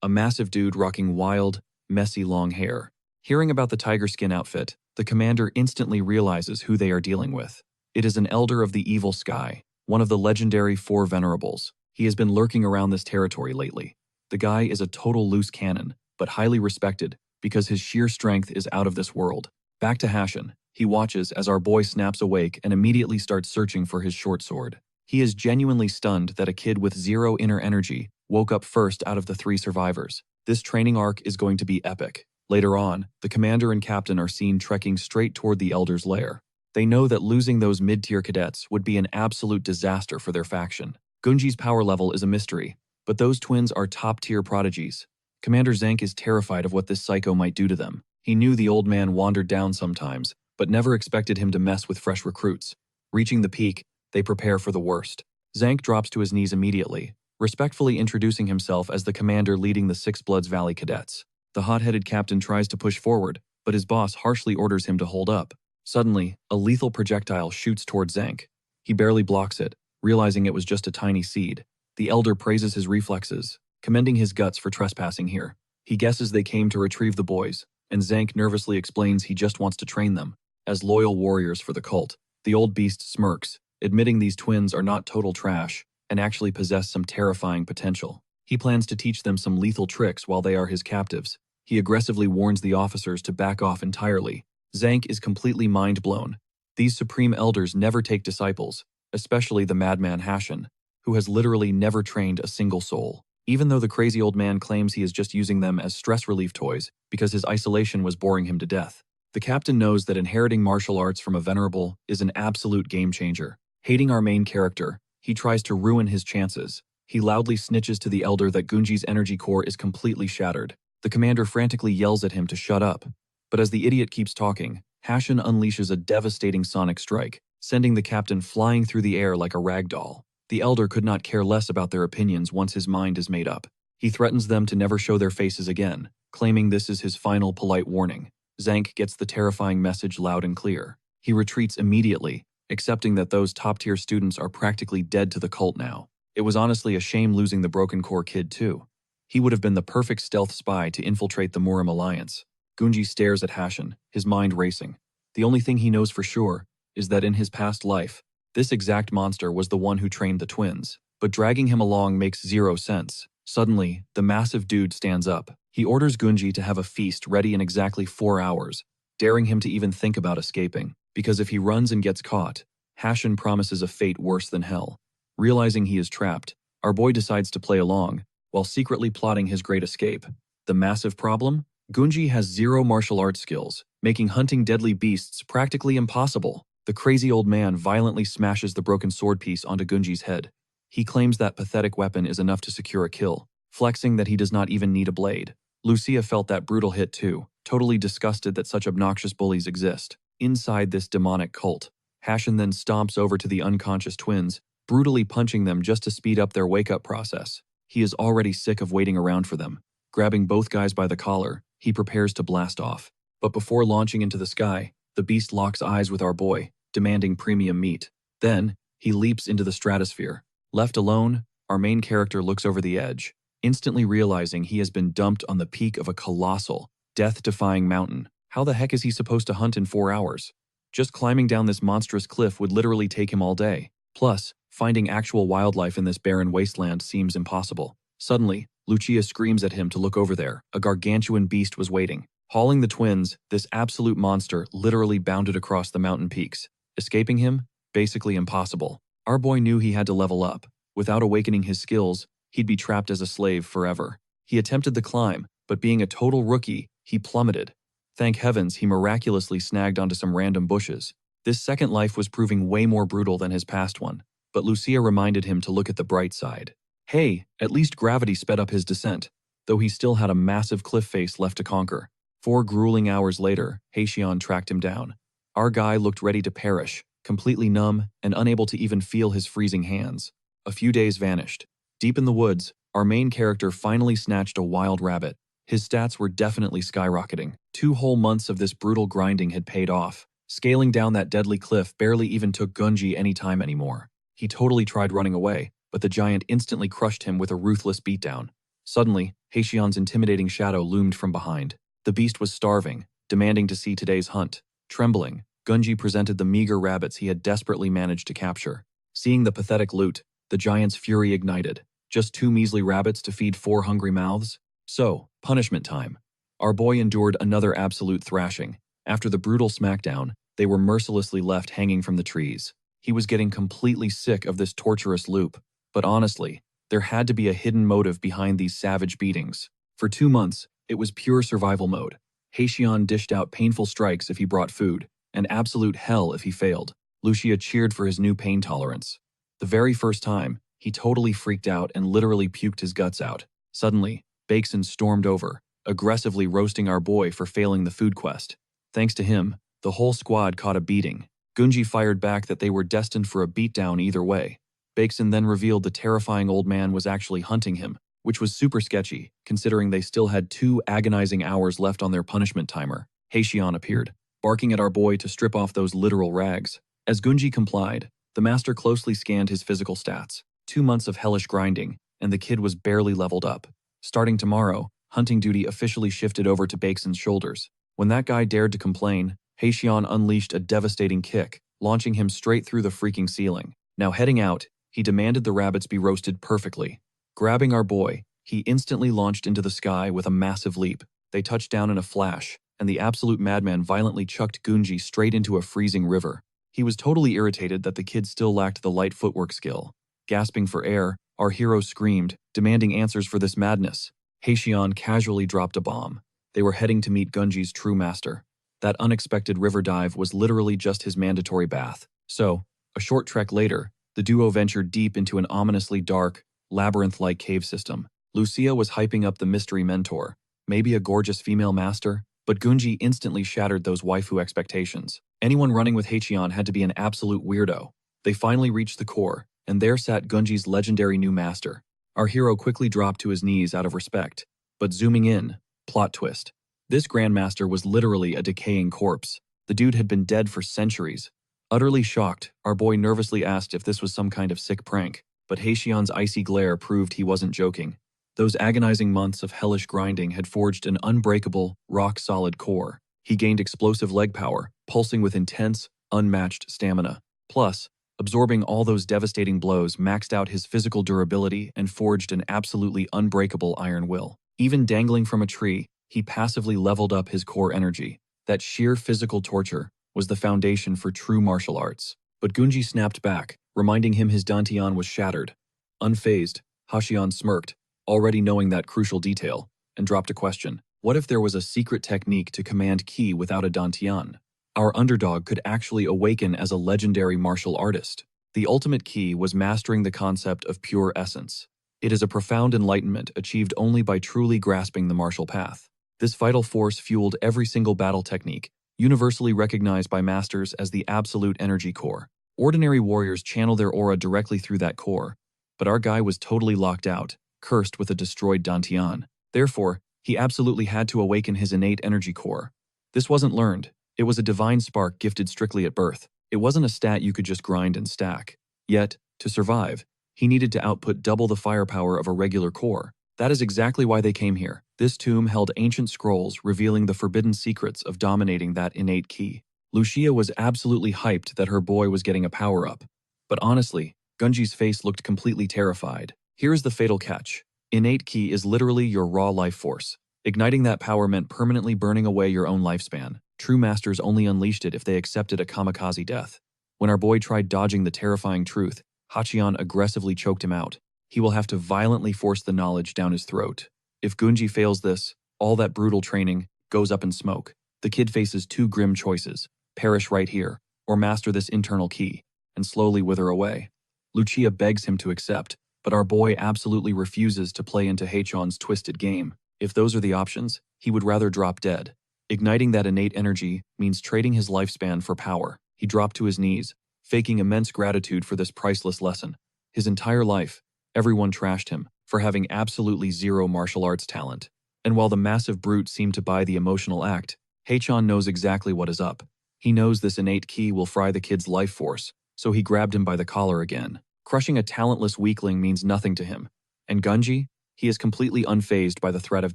A massive dude rocking wild, messy long hair. Hearing about the tiger skin outfit, the commander instantly realizes who they are dealing with. It is an elder of the evil sky, one of the legendary Four Venerables. He has been lurking around this territory lately. The guy is a total loose cannon, but highly respected because his sheer strength is out of this world. Back to Hashin. He watches as our boy snaps awake and immediately starts searching for his short sword. He is genuinely stunned that a kid with zero inner energy woke up first out of the three survivors. This training arc is going to be epic. Later on, the commander and captain are seen trekking straight toward the Elder's lair. They know that losing those mid-tier cadets would be an absolute disaster for their faction. Gunji's power level is a mystery, but those twins are top-tier prodigies. Commander Zank is terrified of what this psycho might do to them. He knew the old man wandered down sometimes, but never expected him to mess with fresh recruits. Reaching the peak, they prepare for the worst. Zank drops to his knees immediately, respectfully introducing himself as the commander leading the Six Bloods Valley cadets. The hot-headed captain tries to push forward, but his boss harshly orders him to hold up. Suddenly, a lethal projectile shoots toward Zank. He barely blocks it, realizing it was just a tiny seed. The elder praises his reflexes, commending his guts for trespassing here. He guesses they came to retrieve the boys, and Zank nervously explains he just wants to train them as loyal warriors for the cult. The old beast smirks, admitting these twins are not total trash and actually possess some terrifying potential. He plans to teach them some lethal tricks while they are his captives. He aggressively warns the officers to back off entirely. Zank is completely mind-blown. These supreme elders never take disciples, especially the madman Hashin, who has literally never trained a single soul. Even though the crazy old man claims he is just using them as stress relief toys because his isolation was boring him to death. The captain knows that inheriting martial arts from a venerable is an absolute game-changer. Hating our main character, he tries to ruin his chances. He loudly snitches to the elder that Gunji's energy core is completely shattered. The commander frantically yells at him to shut up. But as the idiot keeps talking, Hashin unleashes a devastating sonic strike, sending the captain flying through the air like a rag doll. The elder could not care less about their opinions once his mind is made up. He threatens them to never show their faces again, claiming this is his final polite warning. Zank gets the terrifying message loud and clear. He retreats immediately, accepting that those top-tier students are practically dead to the cult now. It was honestly a shame losing the Broken Core kid too. He would have been the perfect stealth spy to infiltrate the Murim Alliance. Gunji stares at Hashin, his mind racing. The only thing he knows for sure is that in his past life, this exact monster was the one who trained the twins. But dragging him along makes zero sense. Suddenly, the massive dude stands up. He orders Gunji to have a feast ready in exactly 4 hours, daring him to even think about escaping. Because if he runs and gets caught, Hashin promises a fate worse than hell. Realizing he is trapped, our boy decides to play along, while secretly plotting his great escape. The massive problem? Gunji has zero martial arts skills, making hunting deadly beasts practically impossible. The crazy old man violently smashes the broken sword piece onto Gunji's head. He claims that pathetic weapon is enough to secure a kill, flexing that he does not even need a blade. Lucia felt that brutal hit too, totally disgusted that such obnoxious bullies exist. Inside this demonic cult, Hashin then stomps over to the unconscious twins, brutally punching them just to speed up their wake-up process. He is already sick of waiting around for them. Grabbing both guys by the collar, he prepares to blast off. But before launching into the sky, the beast locks eyes with our boy, demanding premium meat. Then, he leaps into the stratosphere. Left alone, our main character looks over the edge, instantly realizing he has been dumped on the peak of a colossal, death-defying mountain. How the heck is he supposed to hunt in 4 hours? Just climbing down this monstrous cliff would literally take him all day. Plus, finding actual wildlife in this barren wasteland seems impossible. Suddenly, Lucia screams at him to look over there. A gargantuan beast was waiting. Hauling the twins, this absolute monster literally bounded across the mountain peaks. Escaping him? Basically impossible. Our boy knew he had to level up. Without awakening his skills, he'd be trapped as a slave forever. He attempted the climb, but being a total rookie, he plummeted. Thank heavens he miraculously snagged onto some random bushes. This second life was proving way more brutal than his past one, but Lucia reminded him to look at the bright side. Hey, at least gravity sped up his descent, though he still had a massive cliff face left to conquer. 4 grueling hours later, Haitian tracked him down. Our guy looked ready to perish, completely numb and unable to even feel his freezing hands. A few days vanished. Deep in the woods, our main character finally snatched a wild rabbit. His stats were definitely skyrocketing. 2 whole months of this brutal grinding had paid off. Scaling down that deadly cliff barely even took Gunji any time anymore. He totally tried running away, but the giant instantly crushed him with a ruthless beatdown. Suddenly, Haitian's intimidating shadow loomed from behind. The beast was starving, demanding to see today's hunt. Trembling, Gunji presented the meager rabbits he had desperately managed to capture. Seeing the pathetic loot, the giant's fury ignited. Just 2 measly rabbits to feed 4 hungry mouths? So, punishment time. Our boy endured another absolute thrashing. After the brutal smackdown, they were mercilessly left hanging from the trees. He was getting completely sick of this torturous loop, but honestly, there had to be a hidden motive behind these savage beatings. For 2 months, it was pure survival mode. Haitian dished out painful strikes if he brought food, and absolute hell if he failed. Lucia cheered for his new pain tolerance. The very first time, he totally freaked out and literally puked his guts out. Suddenly, Bakeson stormed over, aggressively roasting our boy for failing the food quest. Thanks to him, the whole squad caught a beating. Gunji fired back that they were destined for a beatdown either way. Bakeson then revealed the terrifying old man was actually hunting him, which was super sketchy, considering they still had 2 agonizing hours left on their punishment timer. Haitian appeared, barking at our boy to strip off those literal rags. As Gunji complied, the master closely scanned his physical stats. 2 months of hellish grinding, and the kid was barely leveled up. Starting tomorrow, hunting duty officially shifted over to Bakeson's shoulders. When that guy dared to complain, Haitian unleashed a devastating kick, launching him straight through the freaking ceiling. Now heading out, he demanded the rabbits be roasted perfectly. Grabbing our boy, he instantly launched into the sky with a massive leap. They touched down in a flash, and the absolute madman violently chucked Gunji straight into a freezing river. He was totally irritated that the kid still lacked the light footwork skill. Gasping for air, our hero screamed, demanding answers for this madness. Haitian casually dropped a bomb. They were heading to meet Gunji's true master. That unexpected river dive was literally just his mandatory bath. So, a short trek later, the duo ventured deep into an ominously dark, labyrinth-like cave system. Lucia was hyping up the mystery mentor, maybe a gorgeous female master, but Gunji instantly shattered those waifu expectations. Anyone running with Haitian had to be an absolute weirdo. They finally reached the core, and there sat Gunji's legendary new master. Our hero quickly dropped to his knees out of respect, but zooming in, plot twist. This Grandmaster was literally a decaying corpse. The dude had been dead for centuries. Utterly shocked, our boy nervously asked if this was some kind of sick prank, but Haitian's icy glare proved he wasn't joking. Those agonizing months of hellish grinding had forged an unbreakable, rock-solid core. He gained explosive leg power, pulsing with intense, unmatched stamina. Plus, absorbing all those devastating blows maxed out his physical durability and forged an absolutely unbreakable iron will. Even dangling from a tree, he passively leveled up his core energy. That sheer physical torture was the foundation for true martial arts. But Gunji snapped back, reminding him his dantian was shattered. Unfazed, Haitian smirked, already knowing that crucial detail, and dropped a question. What if there was a secret technique to command ki without a dantian? Our underdog could actually awaken as a legendary martial artist. The ultimate key was mastering the concept of pure essence. It is a profound enlightenment achieved only by truly grasping the martial path. This vital force fueled every single battle technique, universally recognized by masters as the absolute energy core. Ordinary warriors channel their aura directly through that core, but our guy was totally locked out, cursed with a destroyed Dantian. Therefore, he absolutely had to awaken his innate energy core. This wasn't learned. It was a divine spark gifted strictly at birth. It wasn't a stat you could just grind and stack. Yet, to survive, he needed to output double the firepower of a regular core. That is exactly why they came here. This tomb held ancient scrolls revealing the forbidden secrets of dominating that innate ki. Lucia was absolutely hyped that her boy was getting a power-up. But honestly, Gunji's face looked completely terrified. Here is the fatal catch. Innate ki is literally your raw life force. Igniting that power meant permanently burning away your own lifespan. True masters only unleashed it if they accepted a kamikaze death. When our boy tried dodging the terrifying truth, Hachian aggressively choked him out. He will have to violently force the knowledge down his throat. If Gunji fails this, all that brutal training goes up in smoke. The kid faces two grim choices: perish right here, or master this internal key, and slowly wither away. Lucia begs him to accept, but our boy absolutely refuses to play into Hachian's twisted game. If those are the options, he would rather drop dead. Igniting that innate energy means trading his lifespan for power. He dropped to his knees, faking immense gratitude for this priceless lesson. His entire life, everyone trashed him for having absolutely zero martial arts talent. And while the massive brute seemed to buy the emotional act, Hachian knows exactly what is up. He knows this innate ki will fry the kid's life force, so he grabbed him by the collar again. Crushing a talentless weakling means nothing to him. And Gunji? He is completely unfazed by the threat of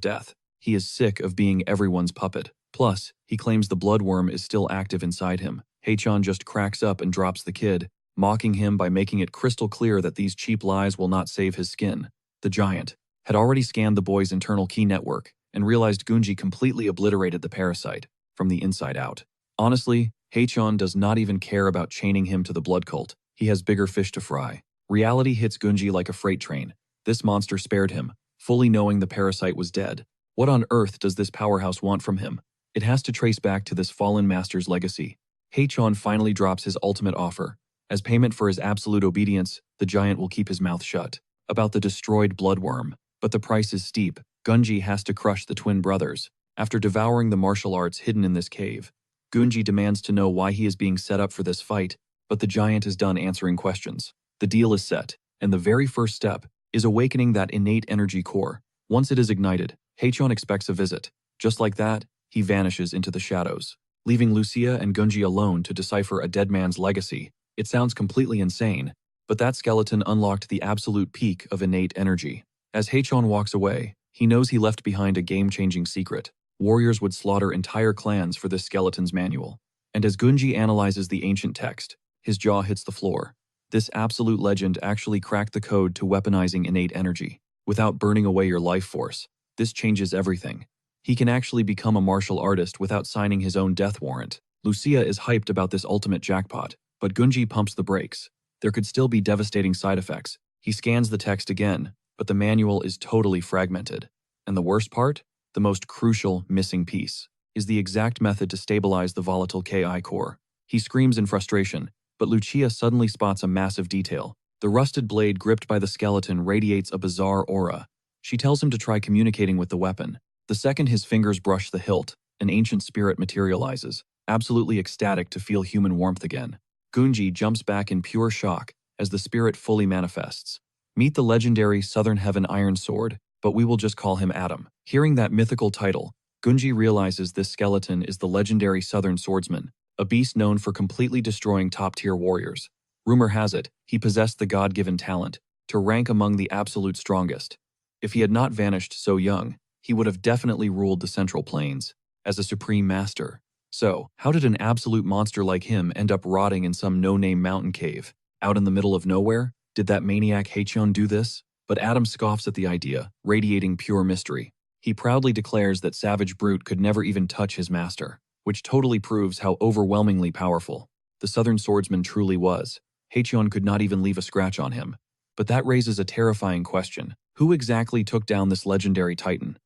death. He is sick of being everyone's puppet. Plus, he claims the bloodworm is still active inside him. Hachian just cracks up and drops the kid, mocking him by making it crystal clear that these cheap lies will not save his skin. The giant had already scanned the boy's internal key network and realized Gunji completely obliterated the parasite from the inside out. Honestly, Hachian does not even care about chaining him to the blood cult. He has bigger fish to fry. Reality hits Gunji like a freight train. This monster spared him, fully knowing the parasite was dead. What on earth does this powerhouse want from him? It has to trace back to this fallen master's legacy. Hachian finally drops his ultimate offer. As payment for his absolute obedience, the giant will keep his mouth shut about the destroyed bloodworm. But the price is steep. Gunji has to crush the twin brothers. After devouring the martial arts hidden in this cave, Gunji demands to know why he is being set up for this fight, but the giant is done answering questions. The deal is set, and the very first step is awakening that innate energy core. Once it is ignited, Hachian expects a visit. Just like that, he vanishes into the shadows, leaving Lucia and Gunji alone to decipher a dead man's legacy. It sounds completely insane, but that skeleton unlocked the absolute peak of innate energy. As Hachian walks away, he knows he left behind a game-changing secret. Warriors would slaughter entire clans for this skeleton's manual. And as Gunji analyzes the ancient text, his jaw hits the floor. This absolute legend actually cracked the code to weaponizing innate energy. Without burning away your life force, this changes everything. He can actually become a martial artist without signing his own death warrant. Lucia is hyped about this ultimate jackpot, but Gunji pumps the brakes. There could still be devastating side effects. He scans the text again, but the manual is totally fragmented. And the worst part? The most crucial missing piece is the exact method to stabilize the volatile KI core. He screams in frustration, but Lucia suddenly spots a massive detail. The rusted blade gripped by the skeleton radiates a bizarre aura. She tells him to try communicating with the weapon. The second his fingers brush the hilt, an ancient spirit materializes, absolutely ecstatic to feel human warmth again. Gunji jumps back in pure shock as the spirit fully manifests. Meet the legendary Southern Heaven Iron Sword, but we will just call him Adam. Hearing that mythical title, Gunji realizes this skeleton is the legendary Southern Swordsman, a beast known for completely destroying top-tier warriors. Rumor has it, he possessed the God-given talent to rank among the absolute strongest. If he had not vanished so young, he would have definitely ruled the Central Plains as a supreme master. So, how did an absolute monster like him end up rotting in some no-name mountain cave, out in the middle of nowhere? Did that maniac Hachian do this? But Adam scoffs at the idea, radiating pure mystery. He proudly declares that Savage Brute could never even touch his master, which totally proves how overwhelmingly powerful the Southern Swordsman truly was. Hachian could not even leave a scratch on him. But that raises a terrifying question. Who exactly took down this legendary titan?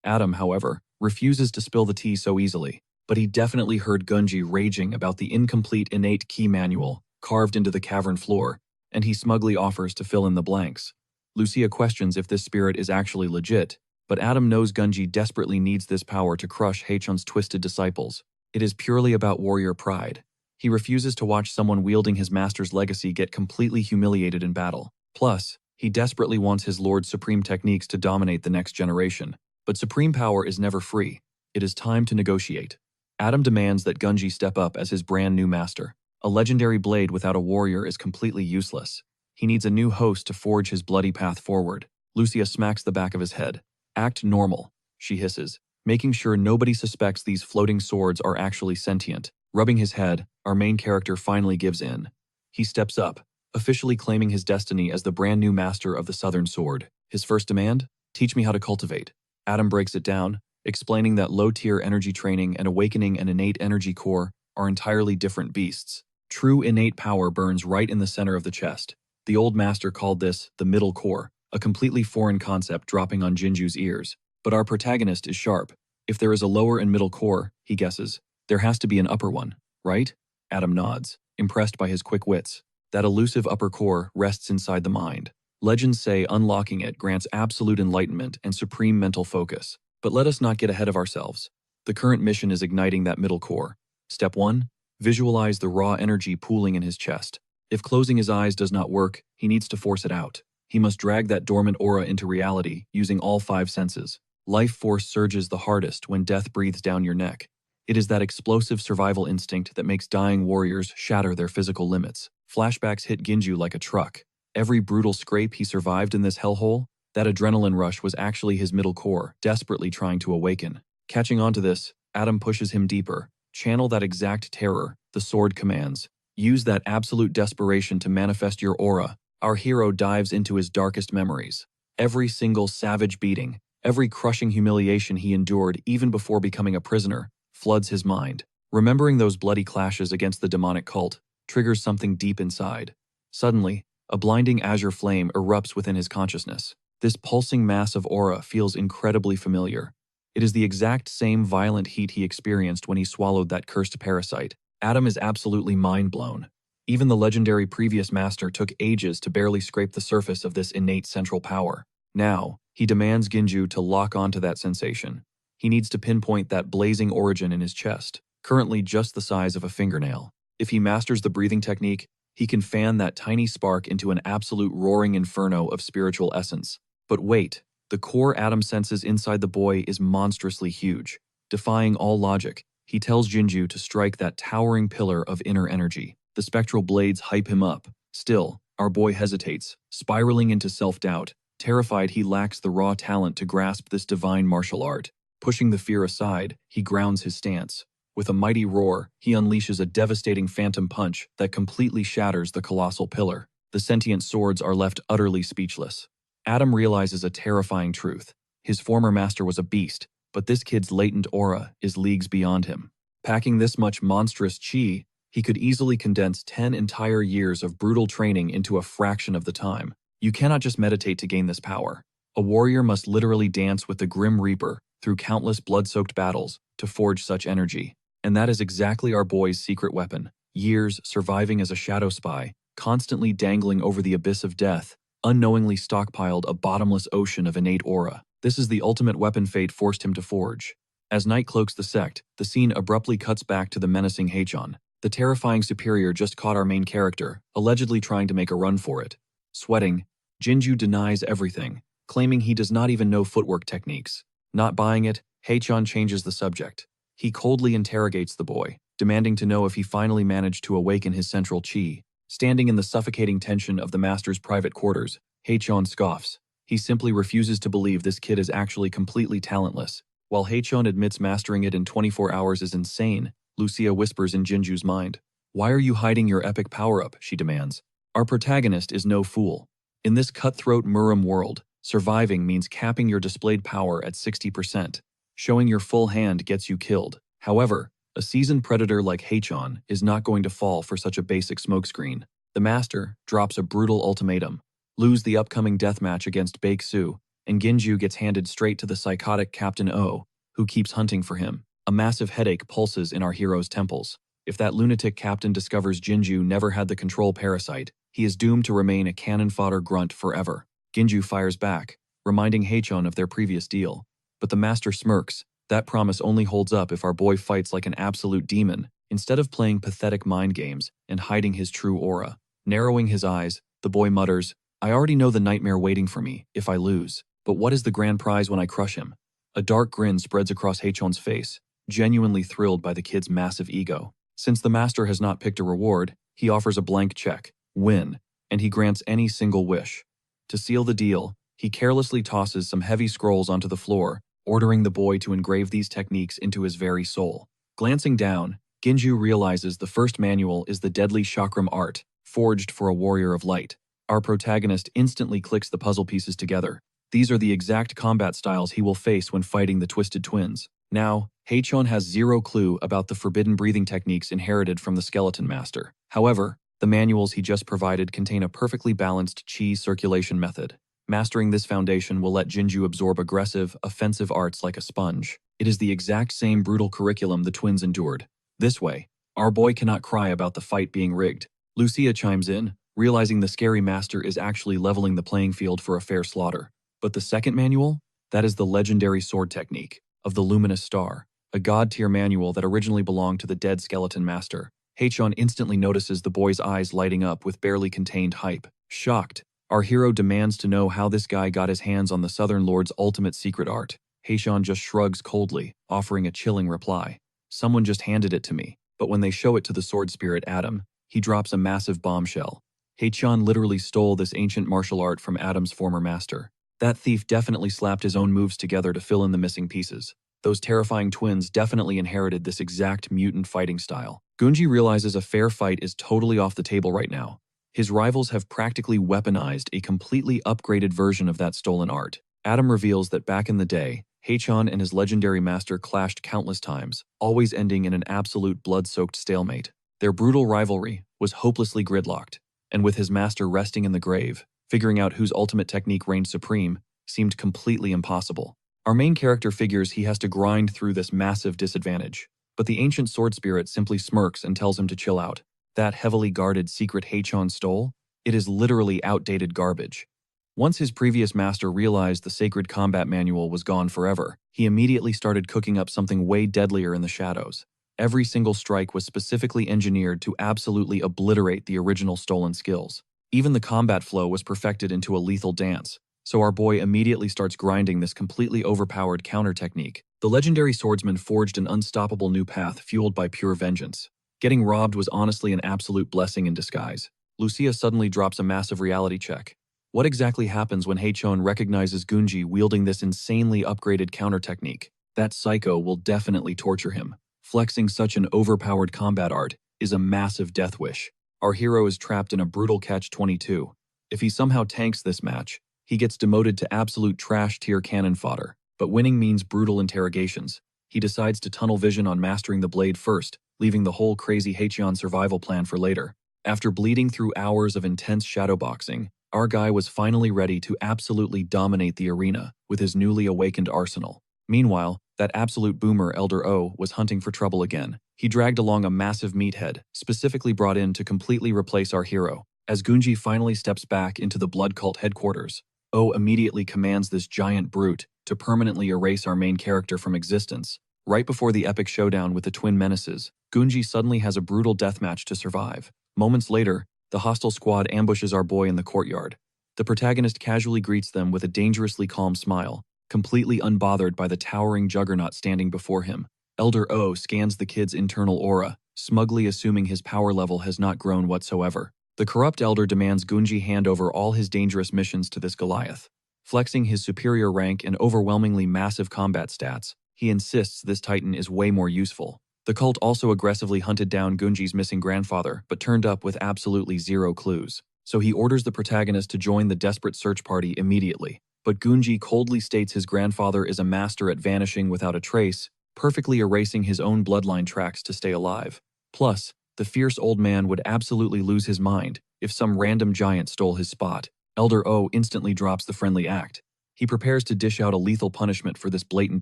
Adam, however, refuses to spill the tea so easily. but he definitely heard Gunji raging about the incomplete innate key manual carved into the cavern floor, and he smugly offers to fill in the blanks. Lucia questions if this spirit is actually legit, but Adam knows Gunji desperately needs this power to crush Heichun's twisted disciples. It is purely about warrior pride. He refuses to watch someone wielding his master's legacy get completely humiliated in battle. Plus, he desperately wants his lord's supreme techniques to dominate the next generation. But supreme power is never free. It is time to negotiate. Adam demands that Gunji step up as his brand new master. A legendary blade without a warrior is completely useless. He needs a new host to forge his bloody path forward. Lucia smacks the back of his head. Act normal, she hisses, making sure nobody suspects these floating swords are actually sentient. Rubbing his head, our main character finally gives in. He steps up, officially claiming his destiny as the brand new master of the Southern Sword. His first demand? Teach me how to cultivate. Adam breaks it down, explaining that low-tier energy training and awakening an innate energy core are entirely different beasts. True innate power burns right in the center of the chest. The old master called this the middle core, a completely foreign concept dropping on Jinju's ears. But our protagonist is sharp. If there is a lower and middle core, he guesses, there has to be an upper one, right? Adam nods, impressed by his quick wits. That elusive upper core rests inside the mind. Legends say unlocking it grants absolute enlightenment and supreme mental focus. But let us not get ahead of ourselves. The current mission is igniting that middle core. Step 1. Visualize the raw energy pooling in his chest. If closing his eyes does not work, he needs to force it out. He must drag that dormant aura into reality, using all 5 senses. Life force surges the hardest when death breathes down your neck. It is that explosive survival instinct that makes dying warriors shatter their physical limits. Flashbacks hit Ginju like a truck. Every brutal scrape he survived in this hellhole, that adrenaline rush was actually his middle core, desperately trying to awaken. Catching on to this, Adam pushes him deeper. Channel that exact terror, the sword commands. Use that absolute desperation to manifest your aura. Our hero dives into his darkest memories. Every single savage beating, every crushing humiliation he endured even before becoming a prisoner, floods his mind. Remembering those bloody clashes against the demonic cult triggers something deep inside. Suddenly, a blinding azure flame erupts within his consciousness. This pulsing mass of aura feels incredibly familiar. It is the exact same violent heat he experienced when he swallowed that cursed parasite. Adam is absolutely mind-blown. Even the legendary previous master took ages to barely scrape the surface of this innate central power. Now, he demands Ginju to lock onto that sensation. He needs to pinpoint that blazing origin in his chest, currently just the size of a fingernail. If he masters the breathing technique, he can fan that tiny spark into an absolute roaring inferno of spiritual essence. But wait, the core Adam senses inside the boy is monstrously huge. Defying all logic, he tells Jinju to strike that towering pillar of inner energy. The spectral blades hype him up. Still, our boy hesitates, spiraling into self-doubt, terrified he lacks the raw talent to grasp this divine martial art. Pushing the fear aside, he grounds his stance. With a mighty roar, he unleashes a devastating phantom punch that completely shatters the colossal pillar. The sentient swords are left utterly speechless. Adam realizes a terrifying truth. His former master was a beast, but this kid's latent aura is leagues beyond him. Packing this much monstrous chi, he could easily condense 10 entire years of brutal training into a fraction of the time. You cannot just meditate to gain this power. A warrior must literally dance with the Grim Reaper through countless blood-soaked battles to forge such energy. And that is exactly our boy's secret weapon. Years surviving as a shadow spy, constantly dangling over the abyss of death, unknowingly stockpiled a bottomless ocean of innate aura. This is the ultimate weapon fate forced him to forge. As night cloaks the sect, the scene abruptly cuts back to the menacing Heichon. The terrifying superior just caught our main character, allegedly trying to make a run for it. Sweating, Jinju denies everything, claiming he does not even know footwork techniques. Not buying it, Heichon changes the subject. He coldly interrogates the boy, demanding to know if he finally managed to awaken his central chi. Standing in the suffocating tension of the master's private quarters, Heichon scoffs. He simply refuses to believe this kid is actually completely talentless. While Heichon admits mastering it in 24 hours is insane, Lucia whispers in Jinju's mind. "Why are you hiding your epic power-up?" she demands. Our protagonist is no fool. In this cutthroat Muram world, surviving means capping your displayed power at 60%. Showing your full hand gets you killed. However, a seasoned predator like Heichon is not going to fall for such a basic smokescreen. The master drops a brutal ultimatum. Lose the upcoming deathmatch against Baek Su, and Ginju gets handed straight to the psychotic Captain O, who keeps hunting for him. A massive headache pulses in our hero's temples. If that lunatic captain discovers Jinju never had the control parasite, he is doomed to remain a cannon fodder grunt forever. Ginju fires back, reminding Heichon of their previous deal. But the master smirks. That promise only holds up if our boy fights like an absolute demon, instead of playing pathetic mind games and hiding his true aura. Narrowing his eyes, the boy mutters, "I already know the nightmare waiting for me if I lose. But what is the grand prize when I crush him?" A dark grin spreads across Heichon's face, genuinely thrilled by the kid's massive ego. Since the master has not picked a reward, he offers a blank check, win, and he grants any single wish. To seal the deal, he carelessly tosses some heavy scrolls onto the floor, ordering the boy to engrave these techniques into his very soul. Glancing down, Ginju realizes the first manual is the deadly chakram art, forged for a warrior of light. Our protagonist instantly clicks the puzzle pieces together. These are the exact combat styles he will face when fighting the Twisted Twins. Now, Heichon has zero clue about the forbidden breathing techniques inherited from the Skeleton Master. However, the manuals he just provided contain a perfectly balanced chi circulation method. Mastering this foundation will let Jinju absorb aggressive, offensive arts like a sponge. It is the exact same brutal curriculum the twins endured. This way, our boy cannot cry about the fight being rigged. Lucia chimes in, realizing the scary master is actually leveling the playing field for a fair slaughter. But the second manual? That is the legendary sword technique of the Luminous Star, a god-tier manual that originally belonged to the dead Skeleton Master. Heichon instantly notices the boy's eyes lighting up with barely contained hype. Shocked, our hero demands to know how this guy got his hands on the Southern Lord's ultimate secret art. Heichon just shrugs coldly, offering a chilling reply. Someone just handed it to me, but when they show it to the sword spirit Adam, he drops a massive bombshell. Heichon literally stole this ancient martial art from Adam's former master. That thief definitely slapped his own moves together to fill in the missing pieces. Those terrifying twins definitely inherited this exact mutant fighting style. Gunji realizes a fair fight is totally off the table right now. His rivals have practically weaponized a completely upgraded version of that stolen art. Adam reveals that back in the day, Heichon and his legendary master clashed countless times, always ending in an absolute blood-soaked stalemate. Their brutal rivalry was hopelessly gridlocked, and with his master resting in the grave, figuring out whose ultimate technique reigned supreme seemed completely impossible. Our main character figures he has to grind through this massive disadvantage, but the ancient sword spirit simply smirks and tells him to chill out. That heavily guarded secret Heichon stole? It is literally outdated garbage. Once his previous master realized the sacred combat manual was gone forever, he immediately started cooking up something way deadlier in the shadows. Every single strike was specifically engineered to absolutely obliterate the original stolen skills. Even the combat flow was perfected into a lethal dance, so our boy immediately starts grinding this completely overpowered counter technique. The legendary swordsman forged an unstoppable new path fueled by pure vengeance. Getting robbed was honestly an absolute blessing in disguise. Lucia suddenly drops a massive reality check. What exactly happens when Heichon recognizes Gunji wielding this insanely upgraded counter technique? That psycho will definitely torture him. Flexing such an overpowered combat art is a massive death wish. Our hero is trapped in a brutal catch-22. If he somehow tanks this match, he gets demoted to absolute trash-tier cannon fodder. But winning means brutal interrogations. He decides to tunnel vision on mastering the blade first, leaving the whole crazy Heichon survival plan for later. After bleeding through hours of intense shadowboxing, our guy was finally ready to absolutely dominate the arena with his newly awakened arsenal. Meanwhile, that absolute boomer Elder O was hunting for trouble again. He dragged along a massive meathead, specifically brought in to completely replace our hero. As Gunji finally steps back into the blood cult headquarters, O immediately commands this giant brute to permanently erase our main character from existence. Right before the epic showdown with the twin menaces, Gunji suddenly has a brutal deathmatch to survive. Moments later, the hostile squad ambushes our boy in the courtyard. The protagonist casually greets them with a dangerously calm smile, completely unbothered by the towering juggernaut standing before him. Elder O scans the kid's internal aura, smugly assuming his power level has not grown whatsoever. The corrupt elder demands Gunji hand over all his dangerous missions to this Goliath. Flexing his superior rank and overwhelmingly massive combat stats, he insists this titan is way more useful. The cult also aggressively hunted down Gunji's missing grandfather, but turned up with absolutely zero clues. So he orders the protagonist to join the desperate search party immediately. But Gunji coldly states his grandfather is a master at vanishing without a trace, perfectly erasing his own bloodline tracks to stay alive. Plus, the fierce old man would absolutely lose his mind if some random giant stole his spot. Elder O instantly drops the friendly act. He prepares to dish out a lethal punishment for this blatant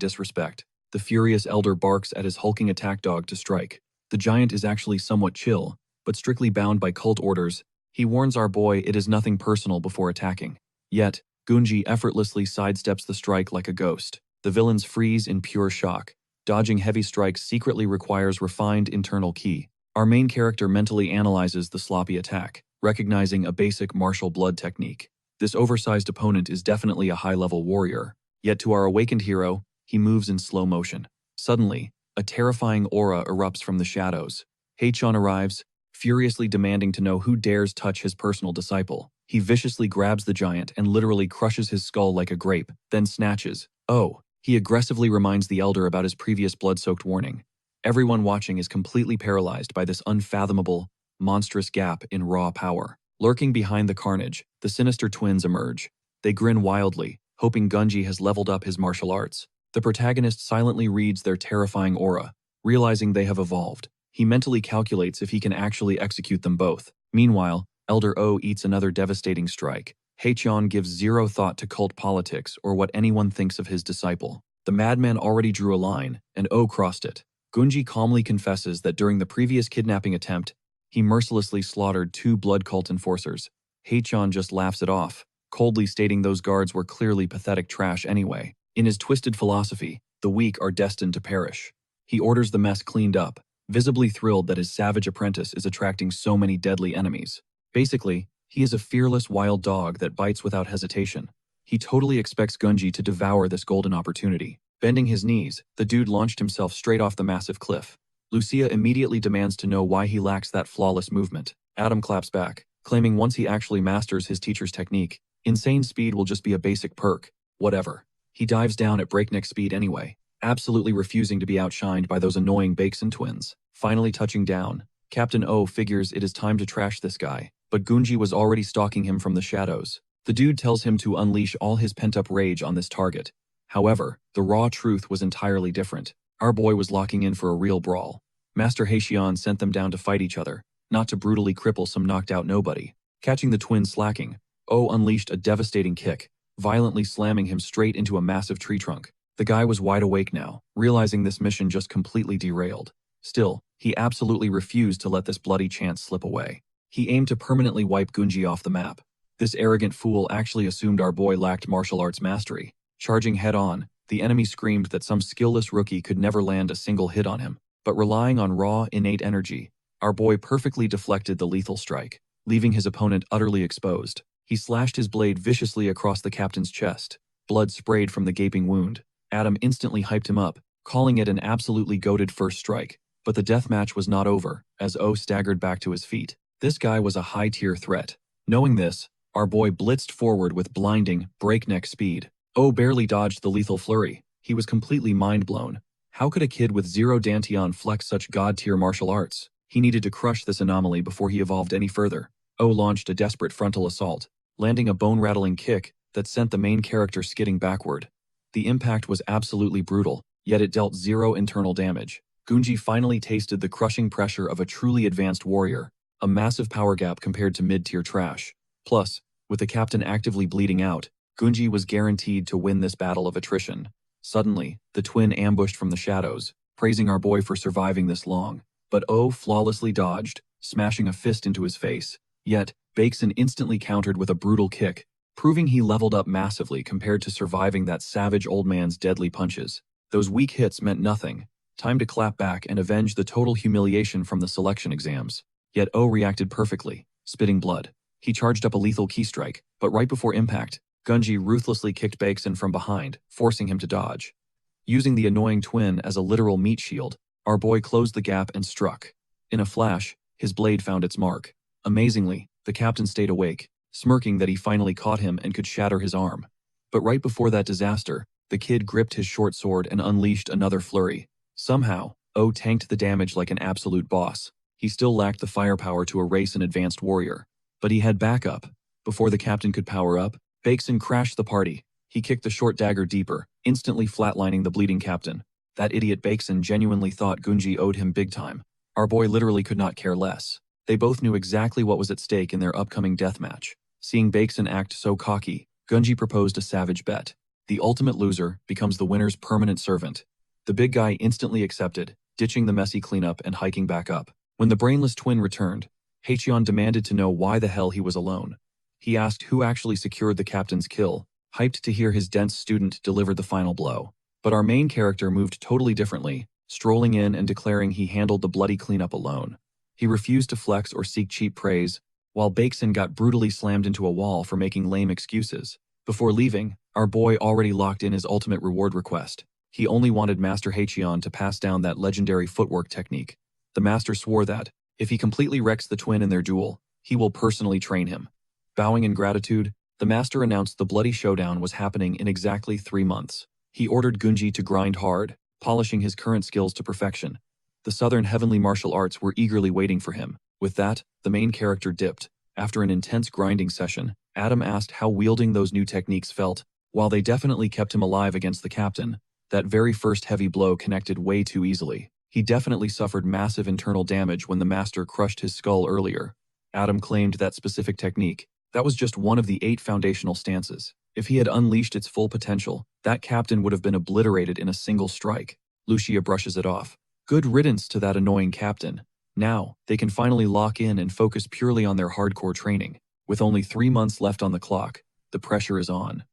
disrespect. The furious elder barks at his hulking attack dog to strike. The giant is actually somewhat chill, but strictly bound by cult orders. He warns our boy it is nothing personal before attacking. Yet, Gunji effortlessly sidesteps the strike like a ghost. The villains freeze in pure shock. Dodging heavy strikes secretly requires refined internal ki. Our main character mentally analyzes the sloppy attack, recognizing a basic martial blood technique. This oversized opponent is definitely a high-level warrior. Yet to our awakened hero, he moves in slow motion. Suddenly, a terrifying aura erupts from the shadows. Haechan arrives, furiously demanding to know who dares touch his personal disciple. He viciously grabs the giant and literally crushes his skull like a grape, then snatches. Oh, he aggressively reminds the elder about his previous blood-soaked warning. Everyone watching is completely paralyzed by this unfathomable, monstrous gap in raw power. Lurking behind the carnage, the sinister twins emerge. They grin wildly, hoping Gunji has leveled up his martial arts. The protagonist silently reads their terrifying aura, realizing they have evolved. He mentally calculates if he can actually execute them both. Meanwhile, Elder O eats another devastating strike. Haechan gives zero thought to cult politics or what anyone thinks of his disciple. The madman already drew a line, and O crossed it. Gunji calmly confesses that during the previous kidnapping attempt, he mercilessly slaughtered 2 blood cult enforcers. Haechan just laughs it off, coldly stating those guards were clearly pathetic trash anyway. In his twisted philosophy, the weak are destined to perish. He orders the mess cleaned up, visibly thrilled that his savage apprentice is attracting so many deadly enemies. Basically, he is a fearless wild dog that bites without hesitation. He totally expects Gunji to devour this golden opportunity. Bending his knees, the dude launched himself straight off the massive cliff. Lucia immediately demands to know why he lacks that flawless movement. Adam claps back, claiming once he actually masters his teacher's technique, insane speed will just be a basic perk. Whatever. He dives down at breakneck speed anyway, absolutely refusing to be outshined by those annoying Baekson twins. Finally touching down, Captain O figures it is time to trash this guy, but Gunji was already stalking him from the shadows. The dude tells him to unleash all his pent-up rage on this target. However, the raw truth was entirely different. Our boy was locking in for a real brawl. Master Haechan sent them down to fight each other, not to brutally cripple some knocked-out nobody. Catching the twins slacking, O unleashed a devastating kick, violently slamming him straight into a massive tree trunk. The guy was wide awake now, realizing this mission just completely derailed. Still, he absolutely refused to let this bloody chance slip away. He aimed to permanently wipe Gunji off the map. This arrogant fool actually assumed our boy lacked martial arts mastery. Charging head-on, the enemy screamed that some skillless rookie could never land a single hit on him. But relying on raw, innate energy, our boy perfectly deflected the lethal strike, leaving his opponent utterly exposed. He slashed his blade viciously across the captain's chest. Blood sprayed from the gaping wound. Adam instantly hyped him up, calling it an absolutely goated first strike. But the deathmatch was not over, as O staggered back to his feet. This guy was a high-tier threat. Knowing this, our boy blitzed forward with blinding, breakneck speed. O barely dodged the lethal flurry. He was completely mind-blown. How could a kid with zero Dantian flex such god-tier martial arts? He needed to crush this anomaly before he evolved any further. O launched a desperate frontal assault, landing a bone-rattling kick that sent the main character skidding backward. The impact was absolutely brutal, yet it dealt zero internal damage. Gunji finally tasted the crushing pressure of a truly advanced warrior, a massive power gap compared to mid-tier trash. Plus, with the captain actively bleeding out, Gunji was guaranteed to win this battle of attrition. Suddenly, the twin ambushed from the shadows, praising our boy for surviving this long. But O flawlessly dodged, smashing a fist into his face. Yet, Baekson instantly countered with a brutal kick, proving he leveled up massively compared to surviving that savage old man's deadly punches. Those weak hits meant nothing. Time to clap back and avenge the total humiliation from the selection exams. Yet O reacted perfectly, spitting blood. He charged up a lethal key strike, but right before impact, Gunji ruthlessly kicked Baekson from behind, forcing him to dodge. Using the annoying twin as a literal meat shield, our boy closed the gap and struck. In a flash, his blade found its mark. Amazingly, the captain stayed awake, smirking that he finally caught him and could shatter his arm. But right before that disaster, the kid gripped his short sword and unleashed another flurry. Somehow, O tanked the damage like an absolute boss. He still lacked the firepower to erase an advanced warrior. But he had backup. Before the captain could power up, Baekson crashed the party. He kicked the short dagger deeper, instantly flatlining the bleeding captain. That idiot Baekson genuinely thought Gunji owed him big time. Our boy literally could not care less. They both knew exactly what was at stake in their upcoming deathmatch. Seeing Baekson act so cocky, Gunji proposed a savage bet. The ultimate loser becomes the winner's permanent servant. The big guy instantly accepted, ditching the messy cleanup and hiking back up. When the brainless twin returned, Hachion demanded to know why the hell he was alone. He asked who actually secured the captain's kill, hyped to hear his dense student deliver the final blow. But our main character moved totally differently, strolling in and declaring he handled the bloody cleanup alone. He refused to flex or seek cheap praise, while Bakeson got brutally slammed into a wall for making lame excuses. Before leaving, our boy already locked in his ultimate reward request. He only wanted Master Hachion to pass down that legendary footwork technique. The master swore that, if he completely wrecks the twin in their duel, he will personally train him. Bowing in gratitude, the master announced the bloody showdown was happening in exactly 3 months. He ordered Gunji to grind hard, polishing his current skills to perfection. The southern heavenly martial arts were eagerly waiting for him. With that, the main character dipped. After an intense grinding session, Adam asked how wielding those new techniques felt. While they definitely kept him alive against the captain, that very first heavy blow connected way too easily. He definitely suffered massive internal damage when the master crushed his skull earlier. Adam claimed that specific technique. That was just one of the 8 foundational stances. If he had unleashed its full potential, that captain would have been obliterated in a single strike. Lucia brushes it off. Good riddance to that annoying captain. Now, they can finally lock in and focus purely on their hardcore training. With only 3 months left on the clock, the pressure is on.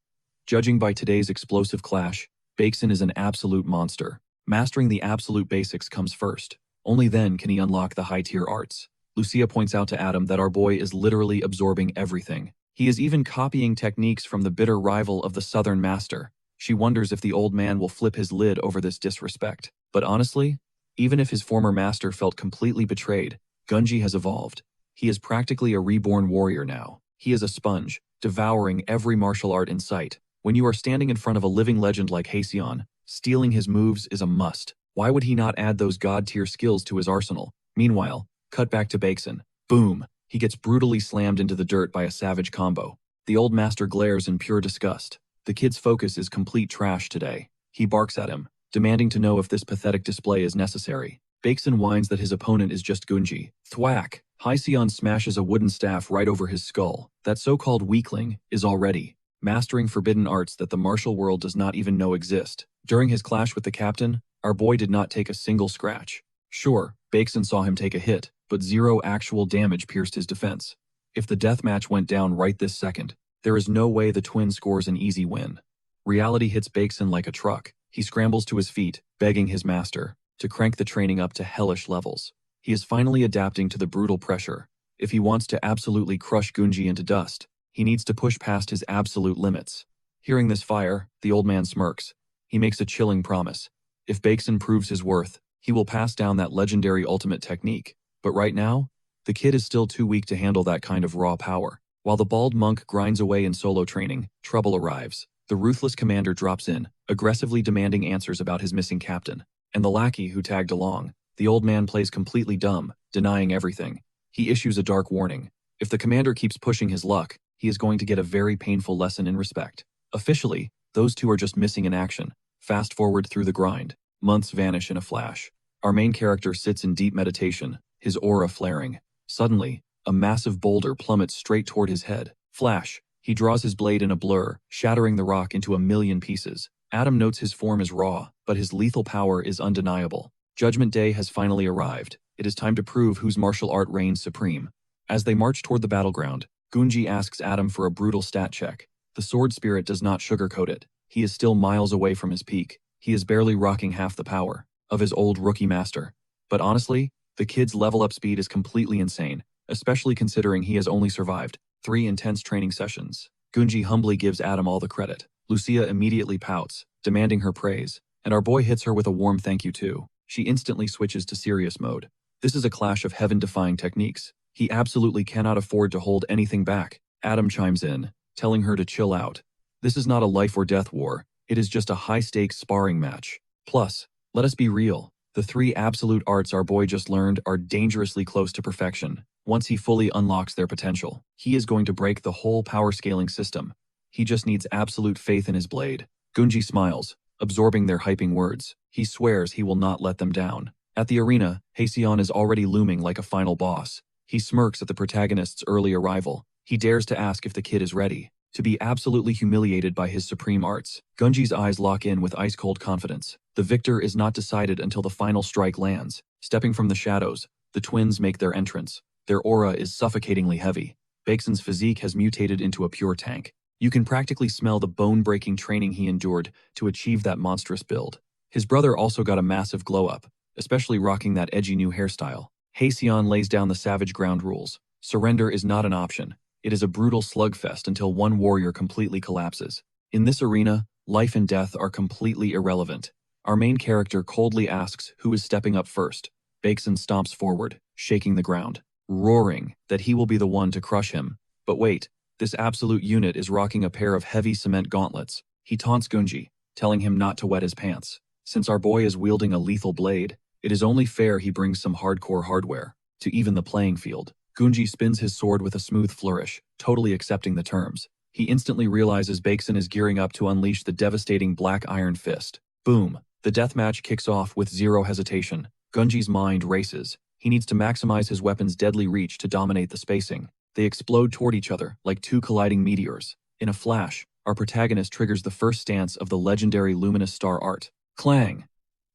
Judging by today's explosive clash, Bakeson is an absolute monster. Mastering the absolute basics comes first. Only then can he unlock the high-tier arts. Lucia points out to Adam that our boy is literally absorbing everything. He is even copying techniques from the bitter rival of the Southern Master. She wonders if the old man will flip his lid over this disrespect. But honestly, even if his former master felt completely betrayed, Gunji has evolved. He is practically a reborn warrior now. He is a sponge, devouring every martial art in sight. When you are standing in front of a living legend like Hachion, stealing his moves is a must. Why would he not add those god-tier skills to his arsenal? Meanwhile, cut back to Bakeson. Boom! He gets brutally slammed into the dirt by a savage combo. The old master glares in pure disgust. The kid's focus is complete trash today. He barks at him, demanding to know if this pathetic display is necessary. Bakeson whines that his opponent is just Gunji. Thwack! Hachion smashes a wooden staff right over his skull. That so-called weakling is already mastering forbidden arts that the martial world does not even know exist. During his clash with the captain, our boy did not take a single scratch. Sure, Bakeson saw him take a hit, but 0 actual damage pierced his defense. If the deathmatch went down right this second, there is no way the twin scores an easy win. Reality hits Bakeson like a truck. He scrambles to his feet, begging his master to crank the training up to hellish levels. He is finally adapting to the brutal pressure. If he wants to absolutely crush Gunji into dust, he needs to push past his absolute limits. Hearing this fire, the old man smirks. He makes a chilling promise. If Bakeson proves his worth, he will pass down that legendary ultimate technique. But right now, the kid is still too weak to handle that kind of raw power. While the bald monk grinds away in solo training, trouble arrives. The ruthless commander drops in, aggressively demanding answers about his missing captain. And the lackey who tagged along. The old man plays completely dumb, denying everything. He issues a dark warning. If the commander keeps pushing his luck, he is going to get a very painful lesson in respect. Officially, those two are just missing in action. Fast forward through the grind. Months vanish in a flash. Our main character sits in deep meditation, his aura flaring. Suddenly, a massive boulder plummets straight toward his head. Flash! He draws his blade in a blur, shattering the rock into a million pieces. Adam notes his form is raw, but his lethal power is undeniable. Judgment Day has finally arrived. It is time to prove whose martial art reigns supreme. As they march toward the battleground, Gunji asks Adam for a brutal stat check. The sword spirit does not sugarcoat it. He is still miles away from his peak. He is barely rocking half the power of his old rookie master. But honestly, the kid's level-up speed is completely insane, especially considering he has only survived 3 intense training sessions. Gunji humbly gives Adam all the credit. Lucia immediately pouts, demanding her praise, and our boy hits her with a warm thank you too. She instantly switches to serious mode. This is a clash of heaven-defying techniques. He absolutely cannot afford to hold anything back. Adam chimes in, telling her to chill out. This is not a life-or-death war. It is just a high-stakes sparring match. Plus, let us be real. The 3 absolute arts our boy just learned are dangerously close to perfection. Once he fully unlocks their potential, he is going to break the whole power scaling system. He just needs absolute faith in his blade. Gunji smiles, absorbing their hyping words. He swears he will not let them down. At the arena, Hachion is already looming like a final boss. He smirks at the protagonist's early arrival. He dares to ask if the kid is ready. to be absolutely humiliated by his supreme arts. Gunji's eyes lock in with ice-cold confidence. The victor is not decided until the final strike lands. Stepping from the shadows, the twins make their entrance. Their aura is suffocatingly heavy. Bakeson's physique has mutated into a pure tank. You can practically smell the bone-breaking training he endured to achieve that monstrous build. His brother also got a massive glow-up, especially rocking that edgy new hairstyle. Haseon lays down the savage ground rules. Surrender is not an option. It is a brutal slugfest until one warrior completely collapses. In this arena, life and death are completely irrelevant. Our main character coldly asks who is stepping up first. Bakeson stomps forward, shaking the ground, roaring that he will be the one to crush him. But wait, this absolute unit is rocking a pair of heavy cement gauntlets. He taunts Gunji, telling him not to wet his pants. Since our boy is wielding a lethal blade, it is only fair he brings some hardcore hardware to even the playing field. Gunji spins his sword with a smooth flourish, totally accepting the terms. He instantly realizes Bakeson is gearing up to unleash the devastating Black Iron Fist. Boom! The deathmatch kicks off with zero hesitation. Gunji's mind races. He needs to maximize his weapon's deadly reach to dominate the spacing. They explode toward each other like two colliding meteors. In a flash, our protagonist triggers the first stance of the legendary Luminous Star art. Clang!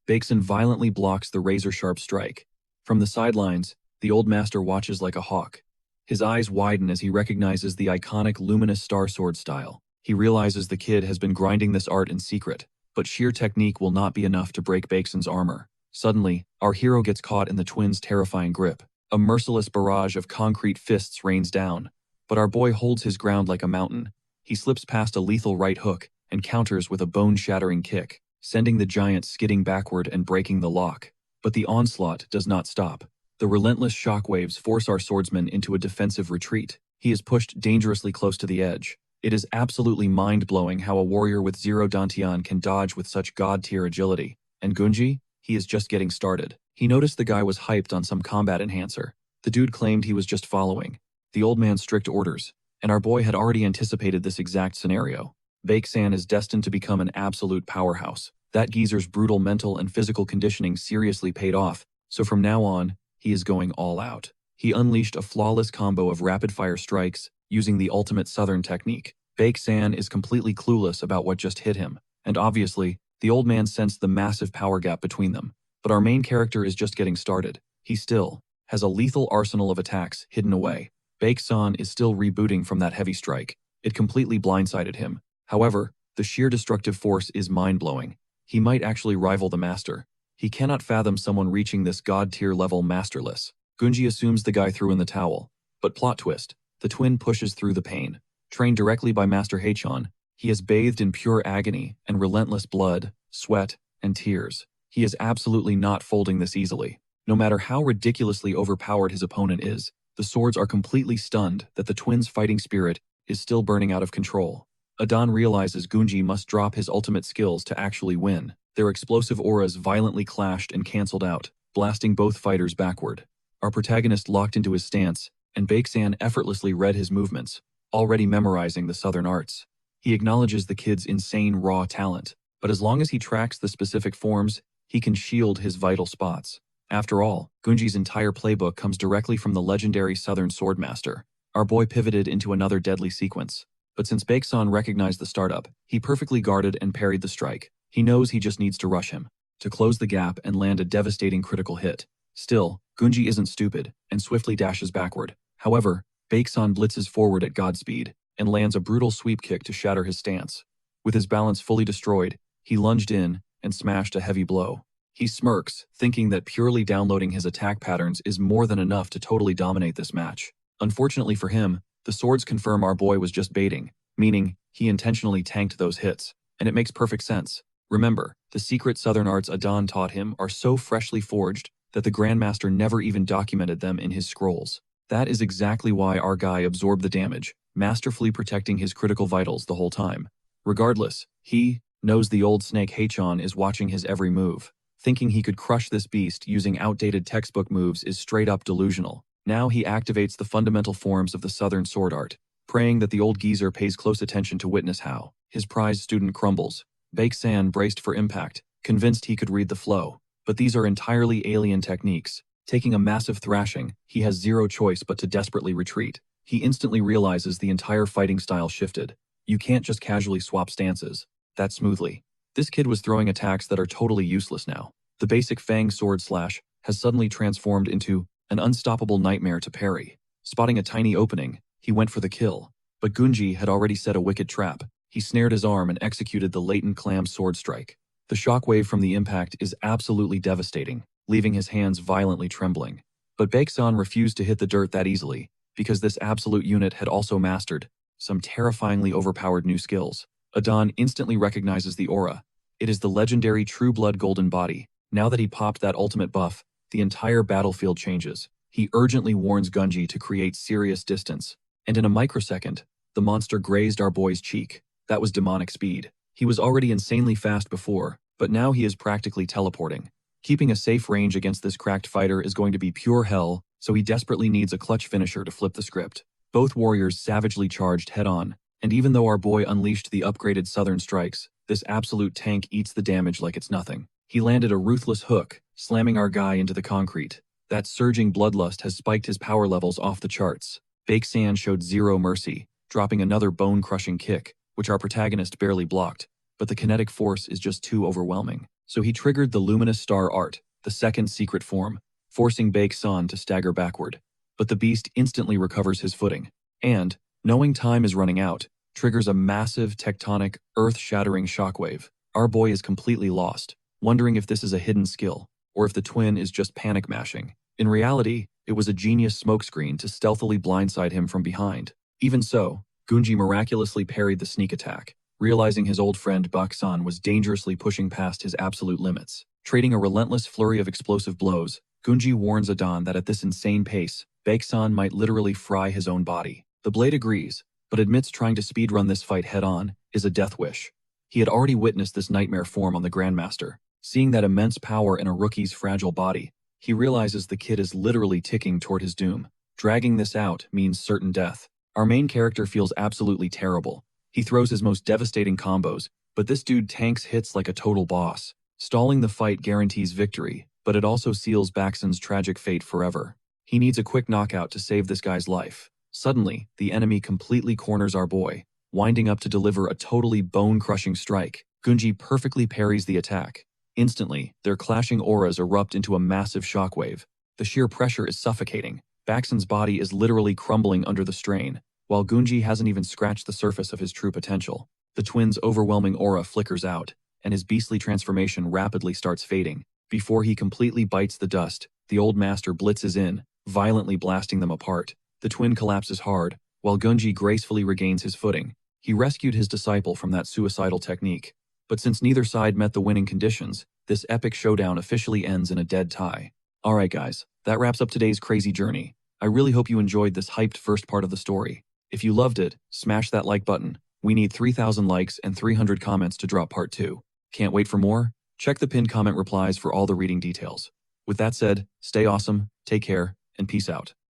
Bakeson violently blocks the razor-sharp strike. From the sidelines, the old master watches like a hawk. His eyes widen as he recognizes the iconic Luminous Star sword style. He realizes the kid has been grinding this art in secret, but sheer technique will not be enough to break Bakeson's armor. Suddenly, our hero gets caught in the twins' terrifying grip. A merciless barrage of concrete fists rains down, but our boy holds his ground like a mountain. He slips past a lethal right hook and counters with a bone-shattering kick, sending the giant skidding backward and breaking the lock. But the onslaught does not stop. The relentless shockwaves force our swordsman into a defensive retreat. He is pushed dangerously close to the edge. It is absolutely mind-blowing how a warrior with zero dantian can dodge with such god-tier agility. And Gunji? He is just getting started. He noticed the guy was hyped on some combat enhancer. The dude claimed he was just following the old man's strict orders, and our boy had already anticipated this exact scenario. Bakeson is destined to become an absolute powerhouse. That geezer's brutal mental and physical conditioning seriously paid off, so from now on, he is going all out. He unleashed a flawless combo of rapid-fire strikes using the ultimate Southern technique. Bakeson is completely clueless about what just hit him, and obviously, the old man sensed the massive power gap between them. But our main character is just getting started. He still has a lethal arsenal of attacks hidden away. Bakeson is still rebooting from that heavy strike. It completely blindsided him. However, the sheer destructive force is mind-blowing. He might actually rival the master. He cannot fathom someone reaching this god-tier level masterless. Gunji assumes the guy threw in the towel. But plot twist, the twin pushes through the pain. Trained directly by Master Haechon, he is bathed in pure agony and relentless blood, sweat, and tears. He is absolutely not folding this easily. No matter how ridiculously overpowered his opponent is, the swords are completely stunned that the twins' fighting spirit is still burning out of control. Adan realizes Gunji must drop his ultimate skills to actually win. Their explosive auras violently clashed and canceled out, blasting both fighters backward. Our protagonist locked into his stance, and Bakeson effortlessly read his movements, already memorizing the Southern arts. He acknowledges the kid's insane raw talent, but as long as he tracks the specific forms, he can shield his vital spots. After all, Gunji's entire playbook comes directly from the legendary Southern Swordmaster. Our boy pivoted into another deadly sequence. But since Bakeson recognized the startup, he perfectly guarded and parried the strike. He knows he just needs to rush him to close the gap and land a devastating critical hit. Still, Gunji isn't stupid and swiftly dashes backward. However, Bakeson blitzes forward at Godspeed and lands a brutal sweep kick to shatter his stance. With his balance fully destroyed, he lunged in and smashed a heavy blow. He smirks, thinking that purely downloading his attack patterns is more than enough to totally dominate this match. Unfortunately for him, the swords confirm our boy was just baiting, meaning he intentionally tanked those hits, and it makes perfect sense. Remember, the secret Southern arts Adan taught him are so freshly forged that the Grandmaster never even documented them in his scrolls. That is exactly why our guy absorbed the damage, masterfully protecting his critical vitals the whole time. Regardless, he knows the old snake Haechon is watching his every move. Thinking he could crush this beast using outdated textbook moves is straight-up delusional. Now he activates the fundamental forms of the Southern sword art, praying that the old geezer pays close attention to witness how his prized student crumbles. Bakeson braced for impact, convinced he could read the flow. But these are entirely alien techniques. Taking a massive thrashing, he has zero choice but to desperately retreat. He instantly realizes the entire fighting style shifted. You can't just casually swap stances that smoothly. This kid was throwing attacks that are totally useless now. The basic Fang sword slash has suddenly transformed into an unstoppable nightmare to parry. Spotting a tiny opening, he went for the kill. But Gunji had already set a wicked trap. He snared his arm and executed the latent clam sword strike. The shockwave from the impact is absolutely devastating, leaving his hands violently trembling. But Baeksan refused to hit the dirt that easily, because this absolute unit had also mastered some terrifyingly overpowered new skills. Adon instantly recognizes the aura. It is the legendary True Blood Golden Body. Now that he popped that ultimate buff, the entire battlefield changes. He urgently warns Gunji to create serious distance. And in a microsecond, the monster grazed our boy's cheek. That was demonic speed. He was already insanely fast before, but now he is practically teleporting. Keeping a safe range against this cracked fighter is going to be pure hell, so he desperately needs a clutch finisher to flip the script. Both warriors savagely charged head-on, and even though our boy unleashed the upgraded southern strikes, this absolute tank eats the damage like it's nothing. He landed a ruthless hook, slamming our guy into the concrete. That surging bloodlust has spiked his power levels off the charts. Baeksan showed zero mercy, dropping another bone-crushing kick, which our protagonist barely blocked, but the kinetic force is just too overwhelming. So he triggered the Luminous Star Art, the second secret form, forcing Baeksan to stagger backward. But the beast instantly recovers his footing, and, knowing time is running out, triggers a massive, tectonic, earth-shattering shockwave. Our boy is completely lost, wondering if this is a hidden skill, or if the twin is just panic-mashing. In reality, it was a genius smokescreen to stealthily blindside him from behind. Even so, Gunji miraculously parried the sneak attack, realizing his old friend Baeksan was dangerously pushing past his absolute limits. Trading a relentless flurry of explosive blows, Gunji warns Adon that at this insane pace, Baeksan might literally fry his own body. The blade agrees, but admits trying to speedrun this fight head-on is a death wish. He had already witnessed this nightmare form on the Grandmaster. Seeing that immense power in a rookie's fragile body, he realizes the kid is literally ticking toward his doom. Dragging this out means certain death. Our main character feels absolutely terrible. He throws his most devastating combos, but this dude tanks hits like a total boss. Stalling the fight guarantees victory, but it also seals Baeksan's tragic fate forever. He needs a quick knockout to save this guy's life. Suddenly, the enemy completely corners our boy, winding up to deliver a totally bone-crushing strike. Gunji perfectly parries the attack. Instantly, their clashing auras erupt into a massive shockwave. The sheer pressure is suffocating. Baeksan's body is literally crumbling under the strain, while Gunji hasn't even scratched the surface of his true potential. The twin's overwhelming aura flickers out, and his beastly transformation rapidly starts fading. Before he completely bites the dust, the old master blitzes in, violently blasting them apart. The twin collapses hard, while Gunji gracefully regains his footing. He rescued his disciple from that suicidal technique. But since neither side met the winning conditions, this epic showdown officially ends in a dead tie. Alright guys, that wraps up today's crazy journey. I really hope you enjoyed this hyped first part of the story. If you loved it, smash that like button. We need 3,000 likes and 300 comments to drop part 2. Can't wait for more? Check the pinned comment replies for all the reading details. With that said, stay awesome, take care, and peace out.